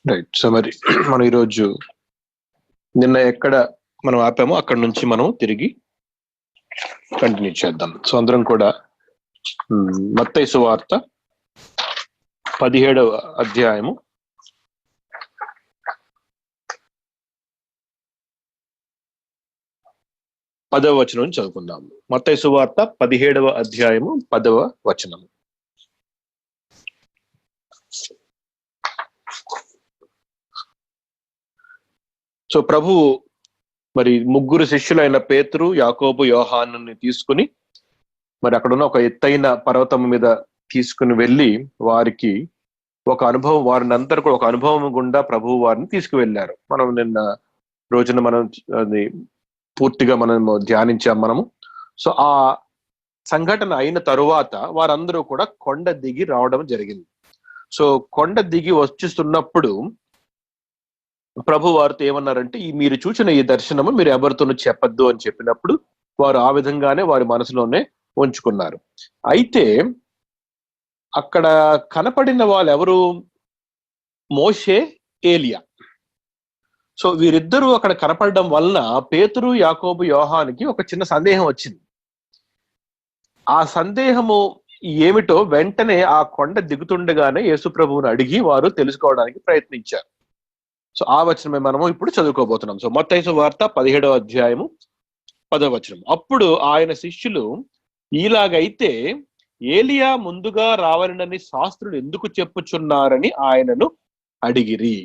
Right. So మరి మనం ఈరోజు నిన్న ఎక్కడ మనం ఆపామో అక్కడ నుంచి మనం తిరిగి కంటిన్యూ చేద్దాం. సో అందరం కూడా మత్తయి సువార్త 17వ అధ్యాయము 10వ వచనం చదువుకుందాం. మత్తయి సువార్త 17వ అధ్యాయము 10వ వచనం. సో ప్రభువు మరి ముగ్గురు శిష్యులైన పేతురు, యాకోబు, యోహానుని తీసుకుని మరి అక్కడున్న ఒక ఎత్తైన పర్వతం మీద తీసుకుని వెళ్ళి వారికి ఒక అనుభవం, వారిని అందరూ కూడా ఒక అనుభవం గుండా ప్రభువు వారిని తీసుకువెళ్ళారు. మనం నిన్న రోజున మనం అది పూర్తిగా మనం ధ్యానించాం మనము. సో ఆ సంఘటన అయిన తరువాత వారందరూ కూడా కొండ దిగి రావడం జరిగింది. సో కొండ దిగి వచ్చిస్తున్నప్పుడు ప్రభు వారితో ఏమన్నారంటే, మీరు చూసిన ఈ దర్శనము మీరు ఎవరితోనూ చెప్పద్దు అని చెప్పినప్పుడు వారు ఆ విధంగానే వారి మనసులోనే ఉంచుకున్నారు. అయితే అక్కడ కనపడిన వాళ్ళు ఎవరు? మోషే, ఏలియా. సో వీరిద్దరూ అక్కడ కనపడడం వలన పేతురు, యాకోబు, యోహానికి ఒక చిన్న సందేహం వచ్చింది. ఆ సందేహము ఏమిటో వెంటనే ఆ కొండ దిగుతుండగానే యేసు ప్రభువుని అడిగి వారు తెలుసుకోవడానికి ప్రయత్నించారు. సో ఆ వచనమే మనము ఇప్పుడు చదువుకోబోతున్నాం. సో మత్తయి సువార్త 17వ అధ్యాయము 10వ వచనం. అప్పుడు ఆయన శిష్యులు, ఇలాగైతే ఏలియా ముందుగా రావాలని శాస్త్రులు ఎందుకు చెప్పుచున్నారని ఆయనను అడిగిరి.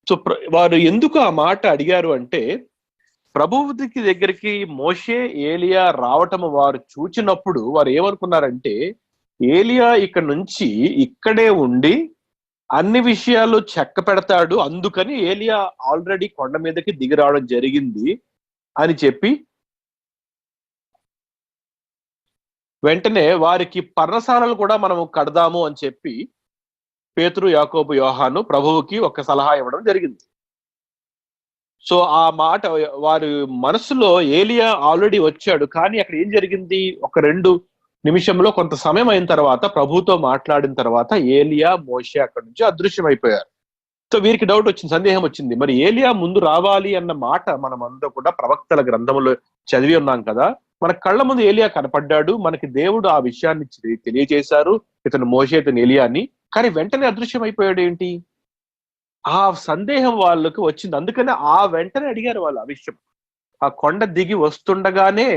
సో వారు ఎందుకు ఆ మాట అడిగారు అంటే, ప్రభువుకి దగ్గరికి మోషే, ఏలియా రావటం వారు చూచినప్పుడు వారు ఏమనుకున్నారంటే, ఏలియా ఇక్కడ నుంచి ఇక్కడే ఉండి అన్ని విషయాలు చెక్క పెడతాడు, అందుకని ఏలియా ఆల్రెడీ కొండ మీదకి దిగి రావడం జరిగింది అని చెప్పి వెంటనే వారికి పర్ణశాలలు కూడా మనము కడదాము అని చెప్పి పేతురు, యాకోబు, యోహాను ప్రభువుకి ఒక సలహా ఇవ్వడం జరిగింది. సో ఆ మాట వారి మనసులో ఏలియా ఆల్రెడీ వచ్చాడు, కానీ అక్కడ ఏం జరిగింది? ఒక 2 నిమిషంలో కొంత సమయం అయిన తర్వాత ప్రభుతో మాట్లాడిన తర్వాత ఏలియా, మోషే అక్కడి నుంచి అదృశ్యమైపోయారు. సో వీరికి డౌట్ వచ్చింది, సందేహం వచ్చింది. మరి ఏలియా ముందు రావాలి అన్న మాట మనం అందరూ కూడా ప్రవక్తల గ్రంథంలో చదివి ఉన్నాం కదా. మన కళ్ళ ముందు ఏలియా కనపడ్డాడు, మనకి దేవుడు ఆ విషయాన్ని తెలియజేశారు, ఇతను మోషే, ఇతను ఏలియా అని. కానీ వెంటనే అదృశ్యం అయిపోయాడు ఏంటి? ఆ సందేహం వాళ్ళకు వచ్చింది. అందుకనే ఆ వెంటనే అడిగారు వాళ్ళు ఆ విషయం. ఆ కొండ దిగి వస్తుండగానే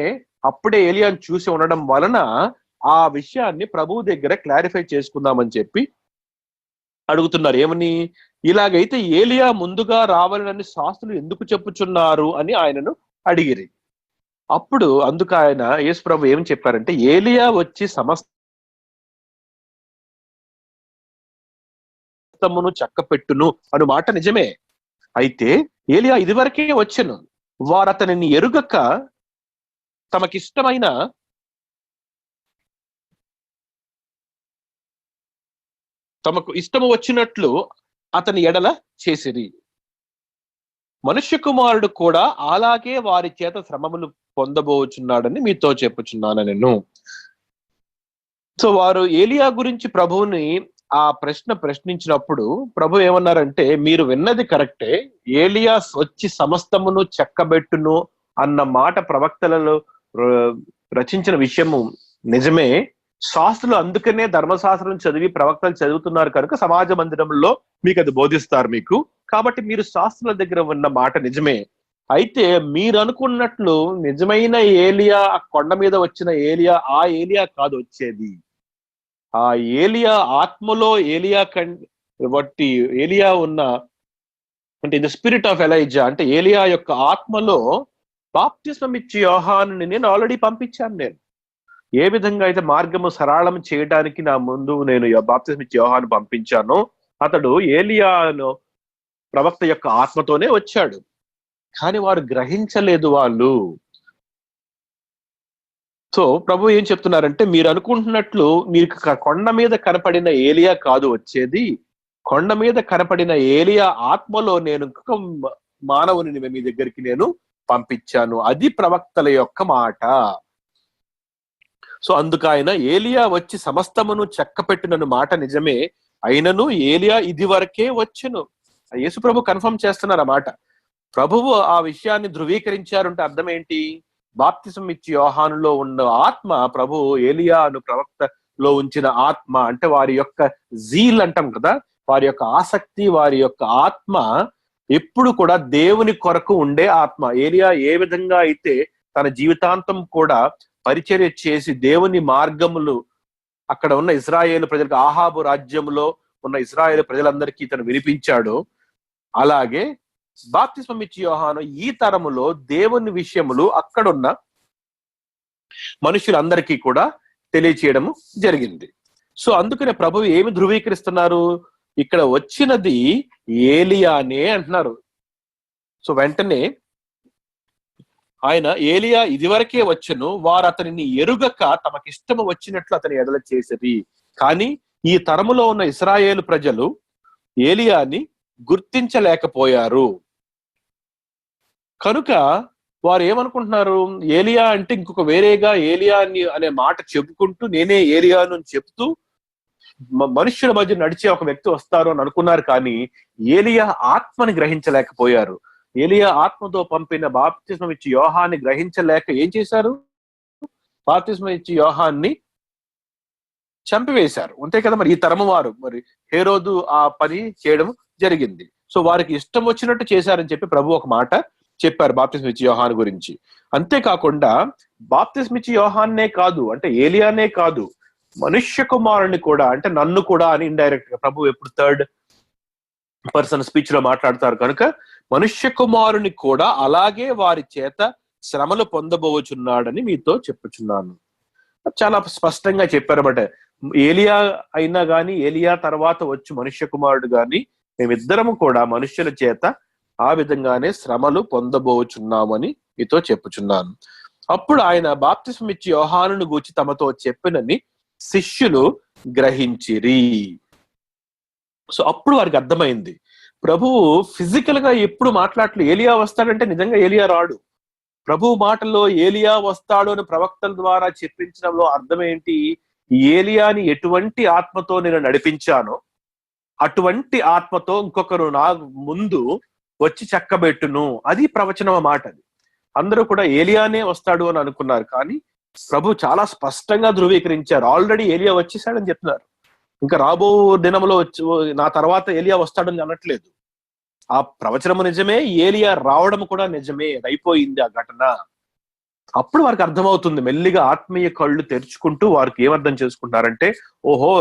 అప్పుడే ఏలియాని చూసి ఉండడం వలన ఆ విషయాన్ని ప్రభువు దగ్గర క్లారిఫై చేసుకుందామని చెప్పి అడుగుతున్నారు. ఏమని? ఇలాగైతే ఏలియా ముందుగా రావాలని శాస్త్రులు ఎందుకు చెప్పుచున్నారు అని ఆయనను అడిగిరి. అప్పుడు అందుకు ఆయన యేసు ప్రభు ఏం చెప్పారంటే, ఏలియా వచ్చి సమస్తమును చక్కపెట్టును అను మాట నిజమే. అయితే ఏలియా ఇదివరకే వచ్చెను, వారు అతనిని ఎరుగక తమకు ఇష్టము వచ్చినట్లు అతని ఎడల చేసిరి. మనుష్య కుమారుడు కూడా అలాగే వారి చేత శ్రమములు పొందబోచున్నాడని మీతో చెప్పుచున్నాను నేను. సో వారు ఏలియా గురించి ప్రభువుని ఆ ప్రశ్నించినప్పుడు ప్రభు ఏమన్నారంటే, మీరు విన్నది కరెక్టే, ఏలియా వచ్చి సమస్తమును చెక్కబెట్టును అన్న మాట ప్రవక్తలలో రచించిన విషయము నిజమే. శాస్త్రులు అందుకనే ధర్మశాస్త్రం చదివి ప్రవక్తలు చదువుతున్నారు కనుక సమాజ మందిరంలో మీకు అది బోధిస్తారు మీకు. కాబట్టి మీరు శాస్త్రుల దగ్గర ఉన్న మాట నిజమే. అయితే మీరు అనుకున్నట్లు నిజమైన ఏలియా, ఆ కొండ మీద వచ్చిన ఏలియా ఆ ఏలియా కాదు వచ్చేది. ఆ ఏలియా ఆత్మలో ఏలియా ఉన్న అంటే ద స్పిరిట్ ఆఫ్ ఎలైజా, అంటే ఏలియా యొక్క ఆత్మలో బాప్తిస్మం ఇచ్చి యోహానుని నేను ఆల్రెడీ పంపించాను. నేను ఏ విధంగా అయితే మార్గము సరళం చేయడానికి నా ముందు నేను బాప్తిస్మం ఇచ్చి యోహాను పంపించానో, అతడు ఏలియాను ప్రవక్త యొక్క ఆత్మతోనే వచ్చాడు. కానీ వారు గ్రహించలేదు వాళ్ళు. సో ప్రభు ఏం చెప్తున్నారంటే, మీరు అనుకుంటున్నట్లు మీకు కొండ మీద కనపడిన ఏలియా కాదు వచ్చేది, కొండ మీద కనపడిన ఏలియా ఆత్మలో నేను ఇంకొక మానవుని మీ దగ్గరికి నేను పంపించాను. అది ప్రవక్తల యొక్క మాట. సో అందుకు ఆయన ఏలియా వచ్చి సమస్తమును చెక్కపెట్టినను మాట నిజమే, అయినను ఏలియా ఇది వరకే వచ్చెను. యేసు ప్రభు కన్ఫర్మ్ చేస్తున్నారు ఆ మాట. ప్రభువు ఆ విషయాన్ని ధృవీకరించారంటే అర్థం ఏంటి? బాప్తిసం ఇచ్చి యోహానులో ఉన్న ఆత్మ ప్రభు ఏలియా అను ప్రవక్తలో ఉంచిన ఆత్మ, అంటే వారి యొక్క జీల్ అంటాం కదా, వారి యొక్క ఆసక్తి, వారి యొక్క ఆత్మ ఎప్పుడు కూడా దేవుని కొరకు ఉండే ఆత్మ. ఏలియా ఏ విధంగా అయితే తన జీవితాంతం కూడా పరిచర్య చేసి దేవుని మార్గములు అక్కడ ఉన్న ఇశ్రాయేలు ప్రజలకు, ఆహాబు రాజ్యంలో ఉన్న ఇశ్రాయేలు ప్రజలందరికీ తను వినిపించాడు, అలాగే బాప్తిస్మం ఇచ్చి యోహాను ఈ తరములో దేవుని విషయములు అక్కడున్న మనుషులందరికీ కూడా తెలియచేయడము జరిగింది. సో అందుకనే ప్రభువు ఏమి ధృవీకరిస్తున్నారు? ఇక్కడ వచ్చినది ఏలియానే అంటున్నారు. సో వెంటనే ఆయన ఏలియా ఇదివరకే వచ్చెను, వారు అతనిని ఎరుగక తమకిష్టము వచ్చినట్లు అతని ఎడల చేసేది. కానీ ఈ తరములో ఉన్న ఇశ్రాయేలు ప్రజలు ఏలియాని గుర్తించలేకపోయారు. కనుక వారు ఏమనుకుంటున్నారు? ఏలియా అంటే ఇంకొక వేరేగా ఏలియా అనే మాట చెప్పుకుంటూ, నేనే ఏలియాను అని చెప్తూ మనుష్యుల మధ్య నడిచే ఒక వ్యక్తి వస్తారు అని అనుకున్నారు. కానీ ఏలియా ఆత్మని గ్రహించలేకపోయారు. ఏలియా ఆత్మతో పంపిన బాప్తిస్మం ఇచ్చి యోహాన్ని గ్రహించలేక ఏం చేశారు? బాప్తిస్మం ఇచ్చి యోహాన్ని చంపివేశారు. అంతే కదా. మరి ఈ తరము వారు, మరి హేరోదు ఆ పని చేయడం జరిగింది. సో వారికి ఇష్టం వచ్చినట్టు చేశారని చెప్పి ప్రభు ఒక మాట చెప్పారు బాప్తిస్మం ఇచ్చి యోహాను గురించి. అంతేకాకుండా బాప్తిస్మం ఇచ్చి యోహాన్నే కాదు, అంటే ఏలియానే కాదు, మనుష్య కుమారుని కూడా, అంటే నన్ను కూడా అని ఇండైరెక్ట్ గా ప్రభు ఎప్పుడు థర్డ్ పర్సన్ స్పీచ్ లో మాట్లాడతారు కనుక మనుష్య కుమారుని కూడా అలాగే వారి చేత శ్రమలు పొందబోచున్నాడని మీతో చెప్పుచున్నాను. చాలా స్పష్టంగా చెప్పారన్నమాట. ఏలియా అయినా గాని, ఏలియా తర్వాత వచ్చి మనుష్య కుమారుడు గాని, మేమిద్దరము కూడా మనుష్యుల చేత ఆ విధంగానే శ్రమలు పొందబోచున్నామని మీతో చెప్పుచున్నాను. అప్పుడు ఆయన బాప్తిస్మం ఇచ్చి యోహానును గూర్చి తమతో చెప్పినని శిష్యులు గ్రహించిరి. సో అప్పుడు వారికి అర్థమైంది, ప్రభువు ఫిజికల్ గా ఎప్పుడు మాట్లాడలేదు. ఏలియా వస్తాడంటే నిజంగా ఏలియా రాడు. ప్రభు మాటల్లో ఏలియా వస్తాడు అని ప్రవక్తల ద్వారా చెప్పించడంలో అర్థం ఏంటి? ఏలియాని ఎటువంటి ఆత్మతో నేను నడిపించానో అటువంటి ఆత్మతో ఇంకొకరు నా ముందు వచ్చి చక్కబెట్టును. అది ప్రవచనం మాట. అది అందరూ కూడా ఏలియానే వస్తాడు అని అనుకున్నారు, కానీ ప్రభు చాలా స్పష్టంగా ధృవీకరించారు. ఆల్రెడీ ఏలియా వచ్చేసాడని చెప్తున్నారు. ఇంకా రాబో దినంలో వచ్చి నా తర్వాత ఏలియా వస్తాడని అనట్లేదు. ఆ ప్రవచనము నిజమే, ఏలియా రావడం కూడా నిజమే. అయిపోయింది ఆ ఘటన. అప్పుడు వారికి అర్థమవుతుంది. మెల్లిగా ఆత్మీయ కళ్ళు తెరుచుకుంటూ వారికి ఏమర్థం చేసుకుంటారంటే, ఓహో,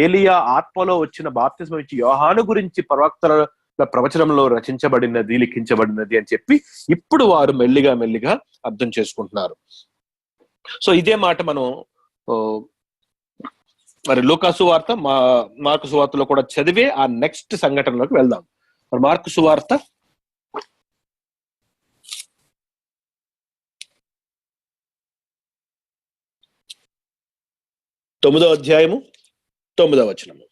ఏలియా ఆత్మలో వచ్చిన బాప్తిస్మం ఇచ్చి యోహాను గురించి ప్రవక్తల ప్రవచనంలో రచించబడినది, లిఖించబడినది అని చెప్పి ఇప్పుడు వారు మెల్లిగా మెల్లిగా అర్థం చేసుకుంటున్నారు. సో ఇదే మాట మనం మరి లూకా సువార్త, మార్కు సువార్తలో కూడా చదివే ఆ నెక్స్ట్ సంఘటనలోకి వెళ్దాం. మరి మార్కు సువార్త 9వ అధ్యాయము 9వ వచనము.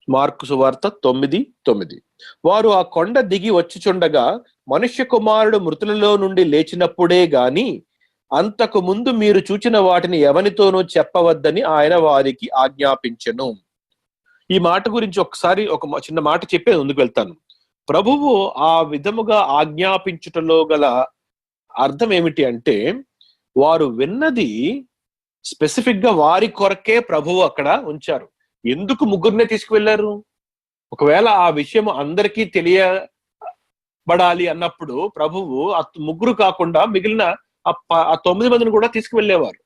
మార్కు సువార్త 9:9. వారు ఆ కొండ దిగి వచ్చుచుండగా మనుష్య కుమారుడు మృతులలో నుండి లేచినప్పుడే గాని అంతకు ముందు మీరు చూచిన వాటిని ఎవనితోనూ చెప్పవద్దని ఆయన వారికి ఆజ్ఞాపించెను. ఈ మాట గురించి ఒకసారి ఒక చిన్న మాట చెప్పే ముందుకు వెళ్తాను. ప్రభువు ఆ విధముగా ఆజ్ఞాపించుటలో గల అర్థం ఏమిటి అంటే, వారు విన్నది స్పెసిఫిక్ గా వారి కొరకే ప్రభువు అక్కడ ఉంచారు. ఎందుకు ముగ్గురినే తీసుకువెళ్లారు? ఒకవేళ ఆ విషయం అందరికీ తెలియబడాలి అన్నప్పుడు ప్రభువు ఆ ముగ్గురు కాకుండా మిగిలిన ఆ 9 మందిని కూడా తీసుకువెళ్ళేవారు.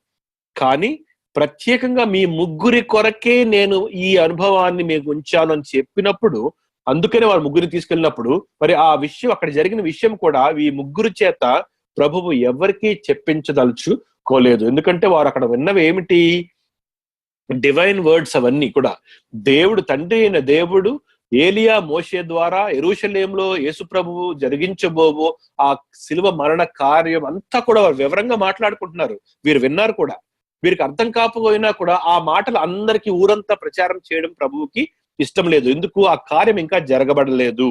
కానీ ప్రత్యేకంగా మీ ముగ్గురి కొరకే నేను ఈ అనుభవాన్ని మీకు ఉంచాను అని చెప్పినప్పుడు, అందుకనే వారు ముగ్గురిని తీసుకెళ్ళినప్పుడు మరి ఆ విషయం, అక్కడ జరిగిన విషయం కూడా ఈ ముగ్గురు చేత ప్రభువు ఎవరికీ చెప్పించదలుచుకోలేదు. ఎందుకంటే వారు అక్కడ విన్నవి ఏమిటి? Divine words. అవన్నీ కూడా దేవుడు, తండ్రి అయిన దేవుడు ఏలియా మోషే ద్వారా యెరూషలేములో యేసు ప్రభువు జరిగించబోవో ఆ శిలువ మరణ కార్యం అంతా కూడా వివరంగా మాట్లాడుకుంటున్నారు. వీరు విన్నారు కూడా. వీరికి అర్థం కాకపోయినా కూడా ఆ మాటలు అందరికీ ఊరంతా ప్రచారం చేయడం ప్రభువుకి ఇష్టం లేదు. ఎందుకు? ఆ కార్యం ఇంకా జరగబడలేదు,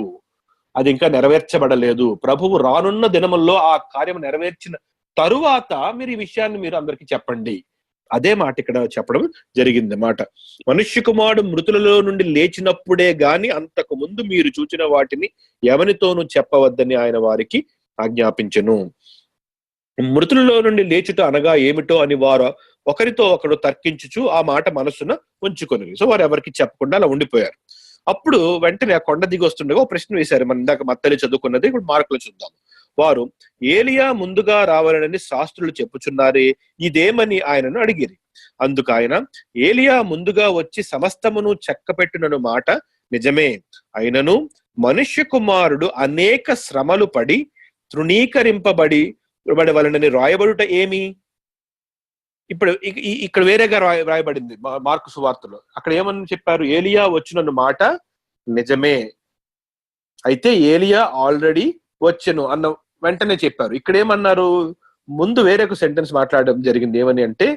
అది ఇంకా నెరవేర్చబడలేదు. ప్రభువు రానున్న దినముల్లో ఆ కార్యం నెరవేర్చిన తరువాత మీరు ఈ విషయాన్ని మీరు అందరికీ చెప్పండి అదే మాట ఇక్కడ చెప్పడం జరిగింది మాట. మనుష్య కుమారుడు మృతులలో నుండి లేచినప్పుడే గాని అంతకు ముందు మీరు చూచిన వాటిని ఎవరితోనూ చెప్పవద్దని ఆయన వారికి ఆజ్ఞాపించెను. మృతులలో నుండి లేచుట అనగా ఏమిటో అని వారు ఒకరితో ఒకరు తర్కించుచు ఆ మాట మనసున ఉంచుకొని, సో వారు ఎవరికి చెప్పకుండా అలా ఉండిపోయారు. అప్పుడు వెంటనే ఆ కొండ దిగి వస్తుండగా ఒక ప్రశ్న వేశారు. మన ఇందాక మత్తయి చదువుకున్నది ఇప్పుడు మార్కులు చూద్దాం. వారు ఏలియా ముందుగా రావాలని శాస్త్రులు చెప్పుచున్నారే, ఇదేమని ఆయనను అడిగిరి. అందుకు ఆయన, ఏలియా ముందుగా వచ్చి సమస్తమును చక్కపెట్టునను మాట నిజమే, అయినను మనుష్య కుమారుడు అనేక శ్రమలు పడి తృణీకరింపబడి వలనని రాయబడుట ఏమి? ఇప్పుడు ఇక్కడ వేరేగా రాయబడింది మార్కు సువార్తలో. అక్కడ ఏమని చెప్పారు? ఏలియా వచ్చినన్న మాట నిజమే, అయితే ఏలియా ఆల్రెడీ వచ్చెను అన్న వెంటనే చెప్పారు. ఇక్కడ ఏమన్నారు? ముందు వేరొక సెంటెన్స్ మాట్లాడడం జరిగింది. ఏమని అంటే,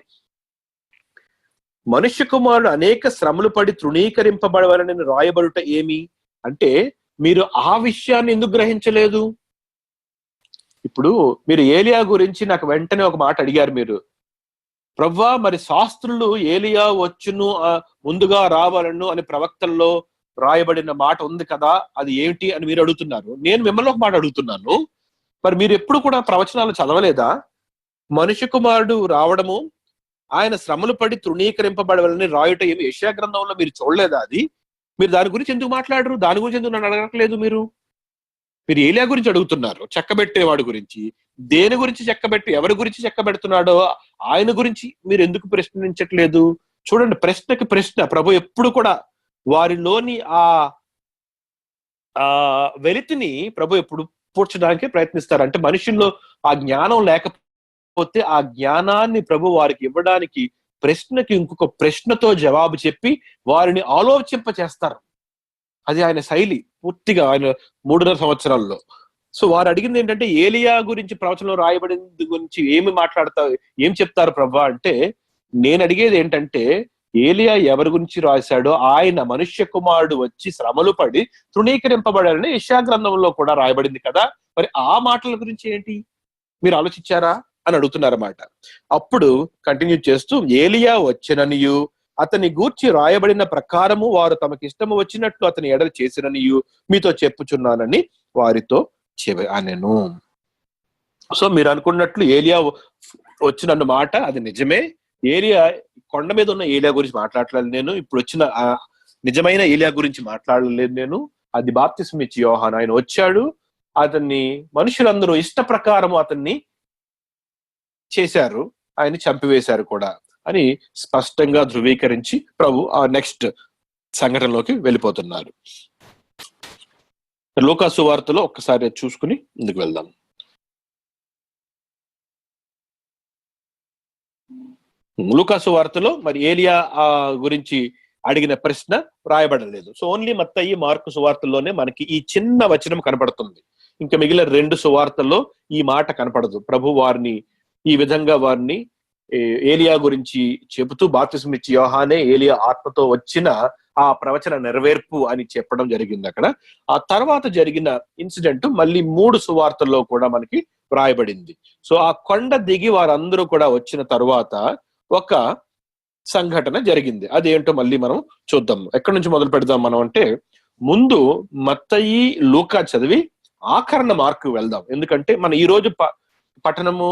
మనుష్య కుమారుడు అనేక శ్రమలు పడి తృణీకరింపబడవలనని రాయబడుట ఏమి అంటే, మీరు ఆ విషయాన్ని ఎందుకు గ్రహించలేదు? ఇప్పుడు మీరు ఏలియా గురించి నాకు వెంటనే ఒక మాట అడిగారు మీరు, ప్రవ్వా మరి శాస్త్రులు ఏలియా వచ్చును ముందుగా రావాలను అని ప్రవక్తల్లో రాయబడిన మాట ఉంది కదా, అది ఏమిటి అని మీరు అడుగుతున్నారు. నేను మిమ్మల్ని ఒక మాట అడుగుతున్నాను, మరి మీరు ఎప్పుడు కూడా ప్రవచనాలు చదవలేదా? మనుష్య కుమారుడు రావడము, ఆయన శ్రమలు పడి తృణీకరింపబడవలని రాయుట ఏమి యెషయా గ్రంథంలో మీరు చూడలేదా? అది మీరు దాని గురించి ఎందుకు మాట్లాడరు? దాని గురించి ఎందుకు నన్ను అడగట్లేదు? మీరు ఏలియా గురించి అడుగుతున్నారు, చెక్కబెట్టేవాడు గురించి. దేని గురించి చెక్కబెట్టి, ఎవరి గురించి చెక్కబెడుతున్నాడో ఆయన గురించి మీరు ఎందుకు ప్రశ్నించట్లేదు? చూడండి, ప్రశ్నకి ప్రశ్న. ప్రభు ఎప్పుడు కూడా వారిలోని ఆ వెలితిని ప్రభు ఎప్పుడు పూడ్చడానికి ప్రయత్నిస్తారు. అంటే మనుషుల్లో ఆ జ్ఞానం లేకపోతే ఆ జ్ఞానాన్ని ప్రభు వారికి ఇవ్వడానికి ప్రశ్నకి ఇంకొక ప్రశ్నతో జవాబు చెప్పి వారిని ఆలోచింప చేస్తారు. అది ఆయన శైలి పూర్తిగా ఆయన 3.5 సంవత్సరాల్లో. సో వారు అడిగింది ఏంటంటే, ఏలియా గురించి ప్రవచనంలో రాయబడింది గురించి ఏం చెప్తారు ప్రభా అంటే, నేను అడిగేది ఏంటంటే, ఏలియా ఎవరి గురించి రాశాడో ఆయన మనుష్య కుమారుడు వచ్చి శ్రమలు పడి తృణీకరింపబడాలని యెషయా గ్రంథంలో కూడా రాయబడింది కదా, మరి ఆ మాటల గురించి ఏంటి మీరు ఆలోచించారా అని అడుగుతున్నారన్నమాట. అప్పుడు కంటిన్యూ చేస్తూ, ఏలియా వచ్చెననియు అతని గూర్చి రాయబడిన ప్రకారము వారు తమకిష్టము వచ్చినట్లు అతని ఎడలు చేసిననియు మీతో చెప్పుచున్నానని వారితో అనెను. సో మీరు అనుకున్నట్లు ఏలియా వచ్చిన మాట అది నిజమే. ఏలియా కొండ మీద ఉన్న ఏలియా గురించి మాట్లాడలేదు నేను. ఇప్పుడు వచ్చిన నిజమైన ఏలియా గురించి మాట్లాడలేదు నేను. అది బాప్తిస్మం ఇచ్చి యోహాను, ఆయన వచ్చాడు, అతన్ని మనుషులందరూ ఇష్ట ప్రకారము అతన్ని చేశారు, ఆయన చంపివేశారు కూడా అని స్పష్టంగా ధృవీకరించి ప్రభు ఆ నెక్స్ట్ సంఘటనలోకి వెళ్ళిపోతున్నారు. లూకా సువార్తలో ఒక్కసారి చూసుకుని ముందుకు వెళ్దాం. లూకా సువార్తలో మరి ఏలియా గురించి అడిగిన ప్రశ్న రాయబడలేదు. సో ఓన్లీ మత్తయి, మార్కు సువార్తల్లోనే మనకి ఈ చిన్న వచనం కనపడుతుంది. ఇంకా మిగిలిన 2 సువార్తల్లో ఈ మాట కనపడదు. ప్రభు వారిని ఈ విధంగా వారిని ఏలియా గురించి చెబుతూ, బాప్తిస్మం ఇచ్చి యోహానే ఏలియా ఆత్మతో వచ్చిన ఆ ప్రవచన నెరవేర్పు అని చెప్పడం జరిగింది అక్కడ. ఆ తర్వాత జరిగిన ఇన్సిడెంట్ మళ్ళీ 3 సువార్తల్లో కూడా మనకి వ్రాయబడింది. సో ఆ కొండ దిగి వారందరూ కూడా వచ్చిన తరువాత ఒక సంఘటన జరిగింది. అదేంటో మళ్ళీ మనం చూద్దాం. ఎక్కడి నుంచి మొదలు పెడదాం మనం అంటే, ముందు మత్తయి, లూకా చదివి ఆఖరణ మార్కు వెళ్దాం. ఎందుకంటే మన ఈ రోజు పఠనము,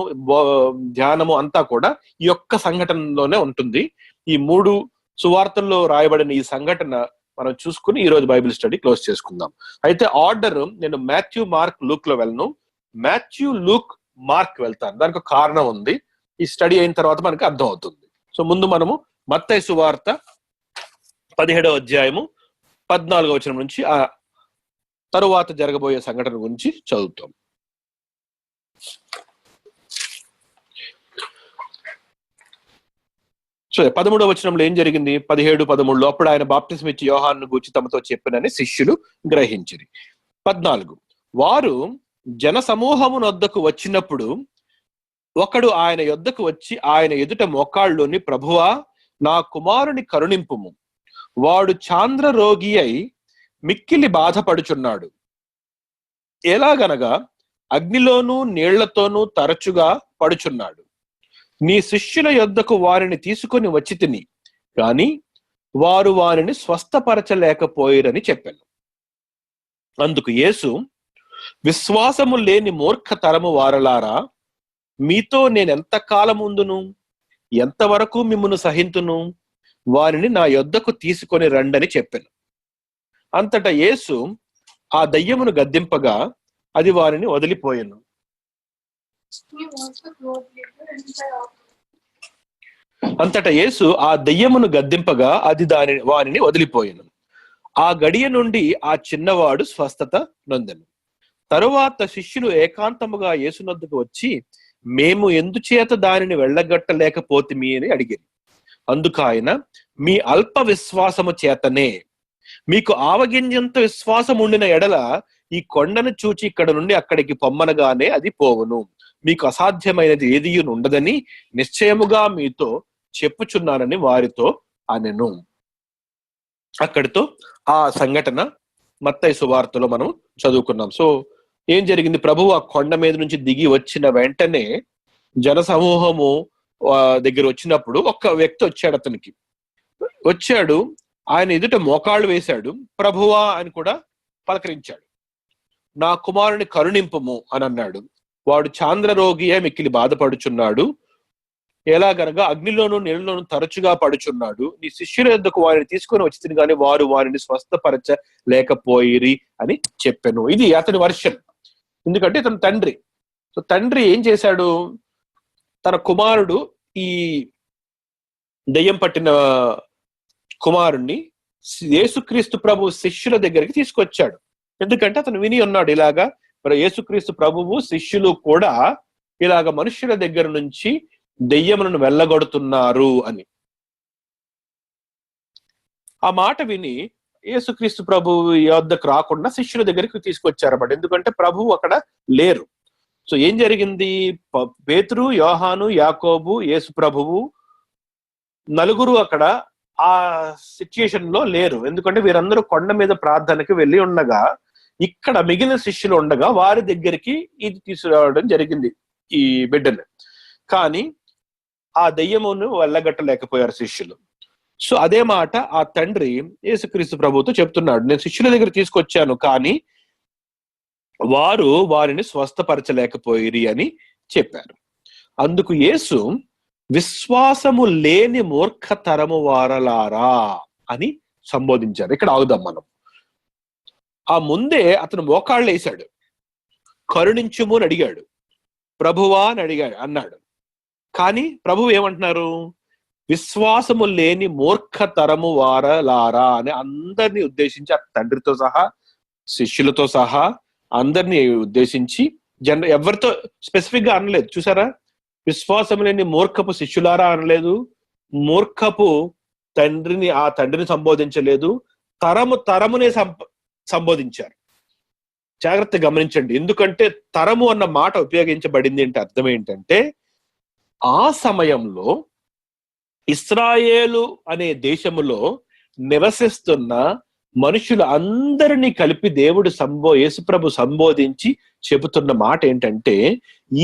ధ్యానము అంతా కూడా ఈ యొక్క సంఘటనలోనే ఉంటుంది. ఈ 3 సువార్తల్లో రాయబడిన ఈ సంఘటన మనం చూసుకుని ఈ రోజు బైబిల్ స్టడీ క్లోజ్ చేసుకుందాం. అయితే ఆర్డర్ నేను మాథ్యూ, మార్క్, లూక్ లో వెళ్ళను. మాథ్యూ, లూక్, మార్క్ వెళ్తాను. దానికి ఒక కారణం ఉంది. ఈ స్టడీ అయిన తర్వాత మనకి అర్థం అవుతుంది. సో ముందు మనము మత్తయి సువార్త 17వ అధ్యాయము 14వ వచనం నుంచి ఆ తరువాత జరగబోయే సంఘటన గురించి చదువుతాం. సో 13వ వచనంలో ఏం జరిగింది? 17, 13లో అప్పుడు ఆయన బాప్తిస్మం ఇచ్చి యోహాను గూర్చి తమతో చెప్పినని శిష్యులు గ్రహించిరి. 14 వారు జన సమూహమునొద్దకు వచ్చినప్పుడు ఒకడు ఆయన యొద్దకు వచ్చి ఆయన ఎదుట మోకాళ్ళలోని, ప్రభువా నా కుమారుని కరుణింపుము, వాడు చాంద్ర రోగి అయి మిక్కిలి బాధపడుచున్నాడు. ఎలాగనగా అగ్నిలోనూ నీళ్లతోనూ తరచుగా పడుచున్నాడు. నీ శిష్యుల యొద్దకు వారిని తీసుకొని వచ్చి తిని, గాని వారు వారిని స్వస్థపరచలేకపోయిరని చెప్పాను. అందుకు యేసు, విశ్వాసము లేని మూర్ఖ తరము వారలారా, మీతో నేనెంత కాలముందును, ఎంతవరకు మిమ్మును సహింతును, వారిని నా యొద్దకు తీసుకొని రండని చెప్పాను. అంతటా యేసు ఆ దయ్యమును గద్దింపగా అది వారిని వదిలిపోయెను. అంతటా యేసు ఆ దయ్యమును గద్దింపగా అది వారిని వదిలిపోయెను. ఆ గడియ నుండి ఆ చిన్నవాడు స్వస్థత నొందెను. తరువాత శిష్యులు ఏకాంతముగా యేసునొద్దకు వచ్చి, మేము ఎందుచేత దానిని వెళ్ళగట్టలేకపోతిమి అని అడిగారు. అందుకు ఆయన, మీ అల్ప విశ్వాసము చేతనే. మీకు ఆవగింజంత విశ్వాసం ఉండిన ఎడల ఈ కొండను చూచి ఇక్కడ నుండి అక్కడికి పొమ్మనగానే అది పోవును. మీకు అసాధ్యమైనది ఏదీ ఉండదని నిశ్చయముగా మీతో చెప్పుచున్నానని వారితో అనెను. అక్కడితో ఆ సంఘటన మత్తయి సువార్తలో మనం చదువుకున్నాం. సో ఏం జరిగింది? ప్రభువు ఆ కొండ మీద నుంచి దిగి వచ్చిన వెంటనే జన సమూహము దగ్గర వచ్చినప్పుడు ఒక వ్యక్తి వచ్చాడు. అతనికి వచ్చాడు, ఆయన ఎదుట మోకాళ్ళు వేశాడు. ప్రభువా అని కూడా పలకరించాడు. నా కుమారుని కరుణింపము అని అన్నాడు. వాడు చాంద్ర రోగియే మిక్కిలి బాధపడుచున్నాడు. ఎలాగనగా అగ్నిలోను నీళ్ళలోను తరచుగా పడుచున్నాడు. నీ శిష్యుల యొద్దకు వారిని తీసుకొని వచ్చింది కానీ వారు వారిని స్వస్థపరచలేకపోయిరి అని చెప్పాను. ఇది అతని వర్షన్. ఎందుకంటే ఇతను తండ్రి. సో తండ్రి ఏం చేశాడు? తన కుమారుడు ఈ దయ్యం పట్టిన కుమారుణ్ణి యేసుక్రీస్తు ప్రభు శిష్యుల దగ్గరికి తీసుకొచ్చాడు. ఎందుకంటే అతను విని ఉన్నాడు, ఇలాగా యేసుక్రీస్తు ప్రభువు శిష్యులు కూడా ఇలాగ మనుష్యుల దగ్గర నుంచి దెయ్యములను వెళ్ళగొడుతున్నారు అని. ఆ మాట విని యేసుక్రీస్తు ప్రభువు యొద్దకు రాకుండా శిష్యుల దగ్గరికి తీసుకొచ్చారన్నమాట. ఎందుకంటే ప్రభువు అక్కడ లేరు. సో ఏం జరిగింది? పేతురు, యోహాను, యాకోబు, యేసు ప్రభువు నలుగురు అక్కడ ఆ సిచ్యుయేషన్ లో లేరు. ఎందుకంటే వీరందరూ కొండ మీద ప్రార్థనకి వెళ్ళి ఉండగా ఇక్కడ మిగిలిన శిష్యులు ఉండగా వారి దగ్గరికి ఇది తీసుకురావడం జరిగింది, ఈ బిడ్డను. కానీ ఆ దెయ్యమును వెళ్ళగట్టలేకపోయారు శిష్యులు. సో అదే మాట ఆ తండ్రి యేసుక్రీస్తు ప్రభువుతో చెప్తున్నాడు, నేను శిష్యుల దగ్గర తీసుకొచ్చాను కానీ వారు వారిని స్వస్థపరచలేకపోయిరి అని చెప్పారు. అందుకు యేసు, విశ్వాసము లేని మూర్ఖతరము వారలారా అని సంబోధించారు. ఇక్కడ ఆగుదాం మనం. ఆ ముందే అతను మోకాళ్ళు వేశాడు, కరుణించుము అని అడిగాడు, ప్రభువా అని అన్నాడు. కానీ ప్రభువు ఏమంటున్నారు? విశ్వాసము లేని మూర్ఖతరము వారలారా అని అందరినీ ఉద్దేశించి, ఆ తండ్రితో సహా శిష్యులతో సహా అందరినీ ఉద్దేశించి ఎవరితో స్పెసిఫిక్ గా అనలేదు. చూసారా? విశ్వాసం లేని మూర్ఖపు శిష్యులారా అనలేదు, మూర్ఖపు ఆ తండ్రిని సంబోధించలేదు, తరమునే సంబోధించారు. జాగ్రత్త గమనించండి. ఎందుకంటే తరము అన్న మాట ఉపయోగించబడింది అంటే అర్థం ఏంటంటే, ఆ సమయంలో ఇశ్రాయేలు అనే దేశములో నివసిస్తున్న మనుషులు అందరినీ కలిపి దేవుడు యేసుప్రభు సంబోధించి చెబుతున్న మాట ఏంటంటే,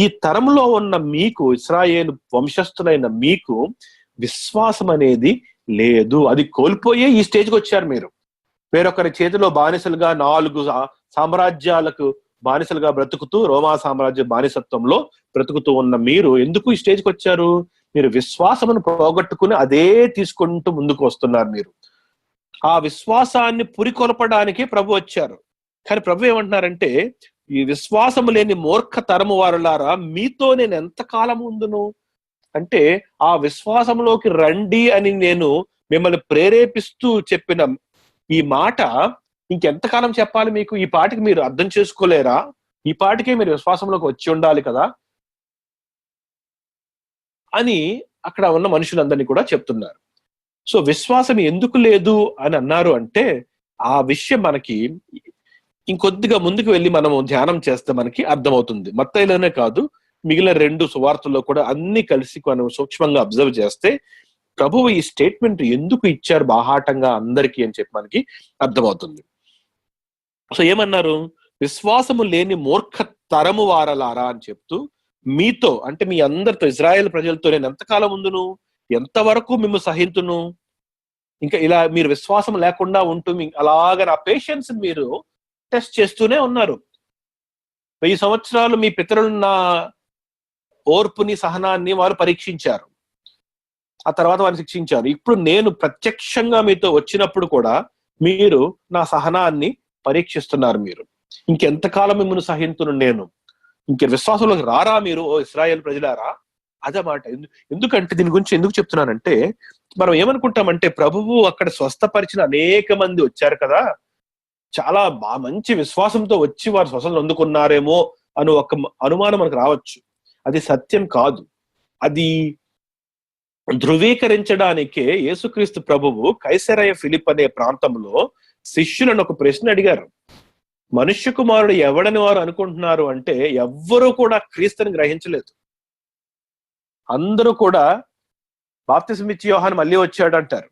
ఈ తరంలో ఉన్న మీకు, ఇశ్రాయేలు వంశస్థులైన మీకు విశ్వాసం అనేది లేదు. అది కోల్పోయే ఈ స్టేజ్కి వచ్చారు మీరు. వేరొకరి చేతిలో బానిసలుగా 4 సామ్రాజ్యాలకు బానిసలుగా బ్రతుకుతూ, రోమా సామ్రాజ్య బానిసత్వంలో బ్రతుకుతూ ఉన్న మీరు ఎందుకు ఈ స్టేజ్కి వచ్చారు? మీరు విశ్వాసమును పోగొట్టుకుని అదే తీసుకుంటూ ముందుకు వస్తున్నారు. మీరు ఆ విశ్వాసాన్ని పురికొల్పడానికి ప్రభు వచ్చారు. కానీ ప్రభు ఏమంటున్నారంటే, ఈ విశ్వాసము లేని మూర్ఖ తరము వారులారా, మీతో నేను ఎంతకాలం ఉందును అంటే, ఆ విశ్వాసంలోకి రండి అని నేను మిమ్మల్ని ప్రేరేపిస్తూ చెప్పిన ఈ మాట ఇంకెంతకాలం చెప్పాలి మీకు? ఈ పాటికి మీరు అర్థం చేసుకోలేరా? ఈ పాటికే మీరు విశ్వాసంలోకి వచ్చి ఉండాలి కదా అని అక్కడ ఉన్న మనుషులందరినీ కూడా చెప్తున్నారు. సో విశ్వాసం ఎందుకు లేదు అని అన్నారు అంటే, ఆ విషయం మనకి ఇంకొద్దిగా ముందుకు వెళ్ళి మనము ధ్యానం చేస్తే మనకి అర్థమవుతుంది. మత్తయిలోనే కాదు, మిగిలిన 2 సువార్తల్లో కూడా అన్ని కలిసి మనం సూక్ష్మంగా అబ్జర్వ్ చేస్తే ప్రభువు ఈ స్టేట్మెంట్ ఎందుకు ఇచ్చారు బాహాటంగా అందరికీ అని చెప్పి మనకి అర్థమవుతుంది. సో ఏమన్నారు? విశ్వాసము లేని మూర్ఖ తరము వారలారా అని చెప్తూ మీతో అంటే మీ అందరితో ఇజ్రాయేల్ ప్రజలతో నేను ఎంతకాలం ఉందును, ఎంతవరకు మిమ్మల్ని సహింతును, ఇంకా ఇలా మీరు విశ్వాసం లేకుండా ఉంటూ అలాగ నా పేషెన్స్ మీరు టెస్ట్ చేస్తూనే ఉన్నారు. 1000 సంవత్సరాలు మీ పితరులు నా ఓర్పుని సహనాన్ని వారు పరీక్షించారు, ఆ తర్వాత వారిని శిక్షించారు. ఇప్పుడు నేను ప్రత్యక్షంగా మీతో వచ్చినప్పుడు కూడా మీరు నా సహనాన్ని పరీక్షిస్తున్నారు. మీరు ఇంకెంతకాలం మిమ్మల్ని సహింతును, నేను ఇంక విశ్వాసంలోకి రారా మీరు ఓ ఇశ్రాయేలు ప్రజలారా? అదమాట. ఎందుకంటే దీని గురించి ఎందుకు చెప్తున్నానంటే, మనం ఏమనుకుంటామంటే ప్రభువు అక్కడ స్వస్థపరిచిన అనేక మంది వచ్చారు కదా, చాలా మంచి విశ్వాసంతో వచ్చి వారు స్వస్థతను అందుకున్నారేమో అని ఒక అనుమానం మనకు రావచ్చు. అది సత్యం కాదు. అది ధృవీకరించడానికే యేసుక్రీస్తు ప్రభువు కైసరయ ఫిలిప్ అనే ప్రాంతంలో శిష్యులను ఒక ప్రశ్న అడిగారు. మనుష్య కుమారుడు ఎవడని వారు అనుకుంటున్నారు అంటే ఎవ్వరూ కూడా క్రీస్తుని గ్రహించలేదు. అందరూ కూడా బాప్తిస్మ ఇచ్చే యోహాను మళ్ళీ వచ్చాడు అంటారు,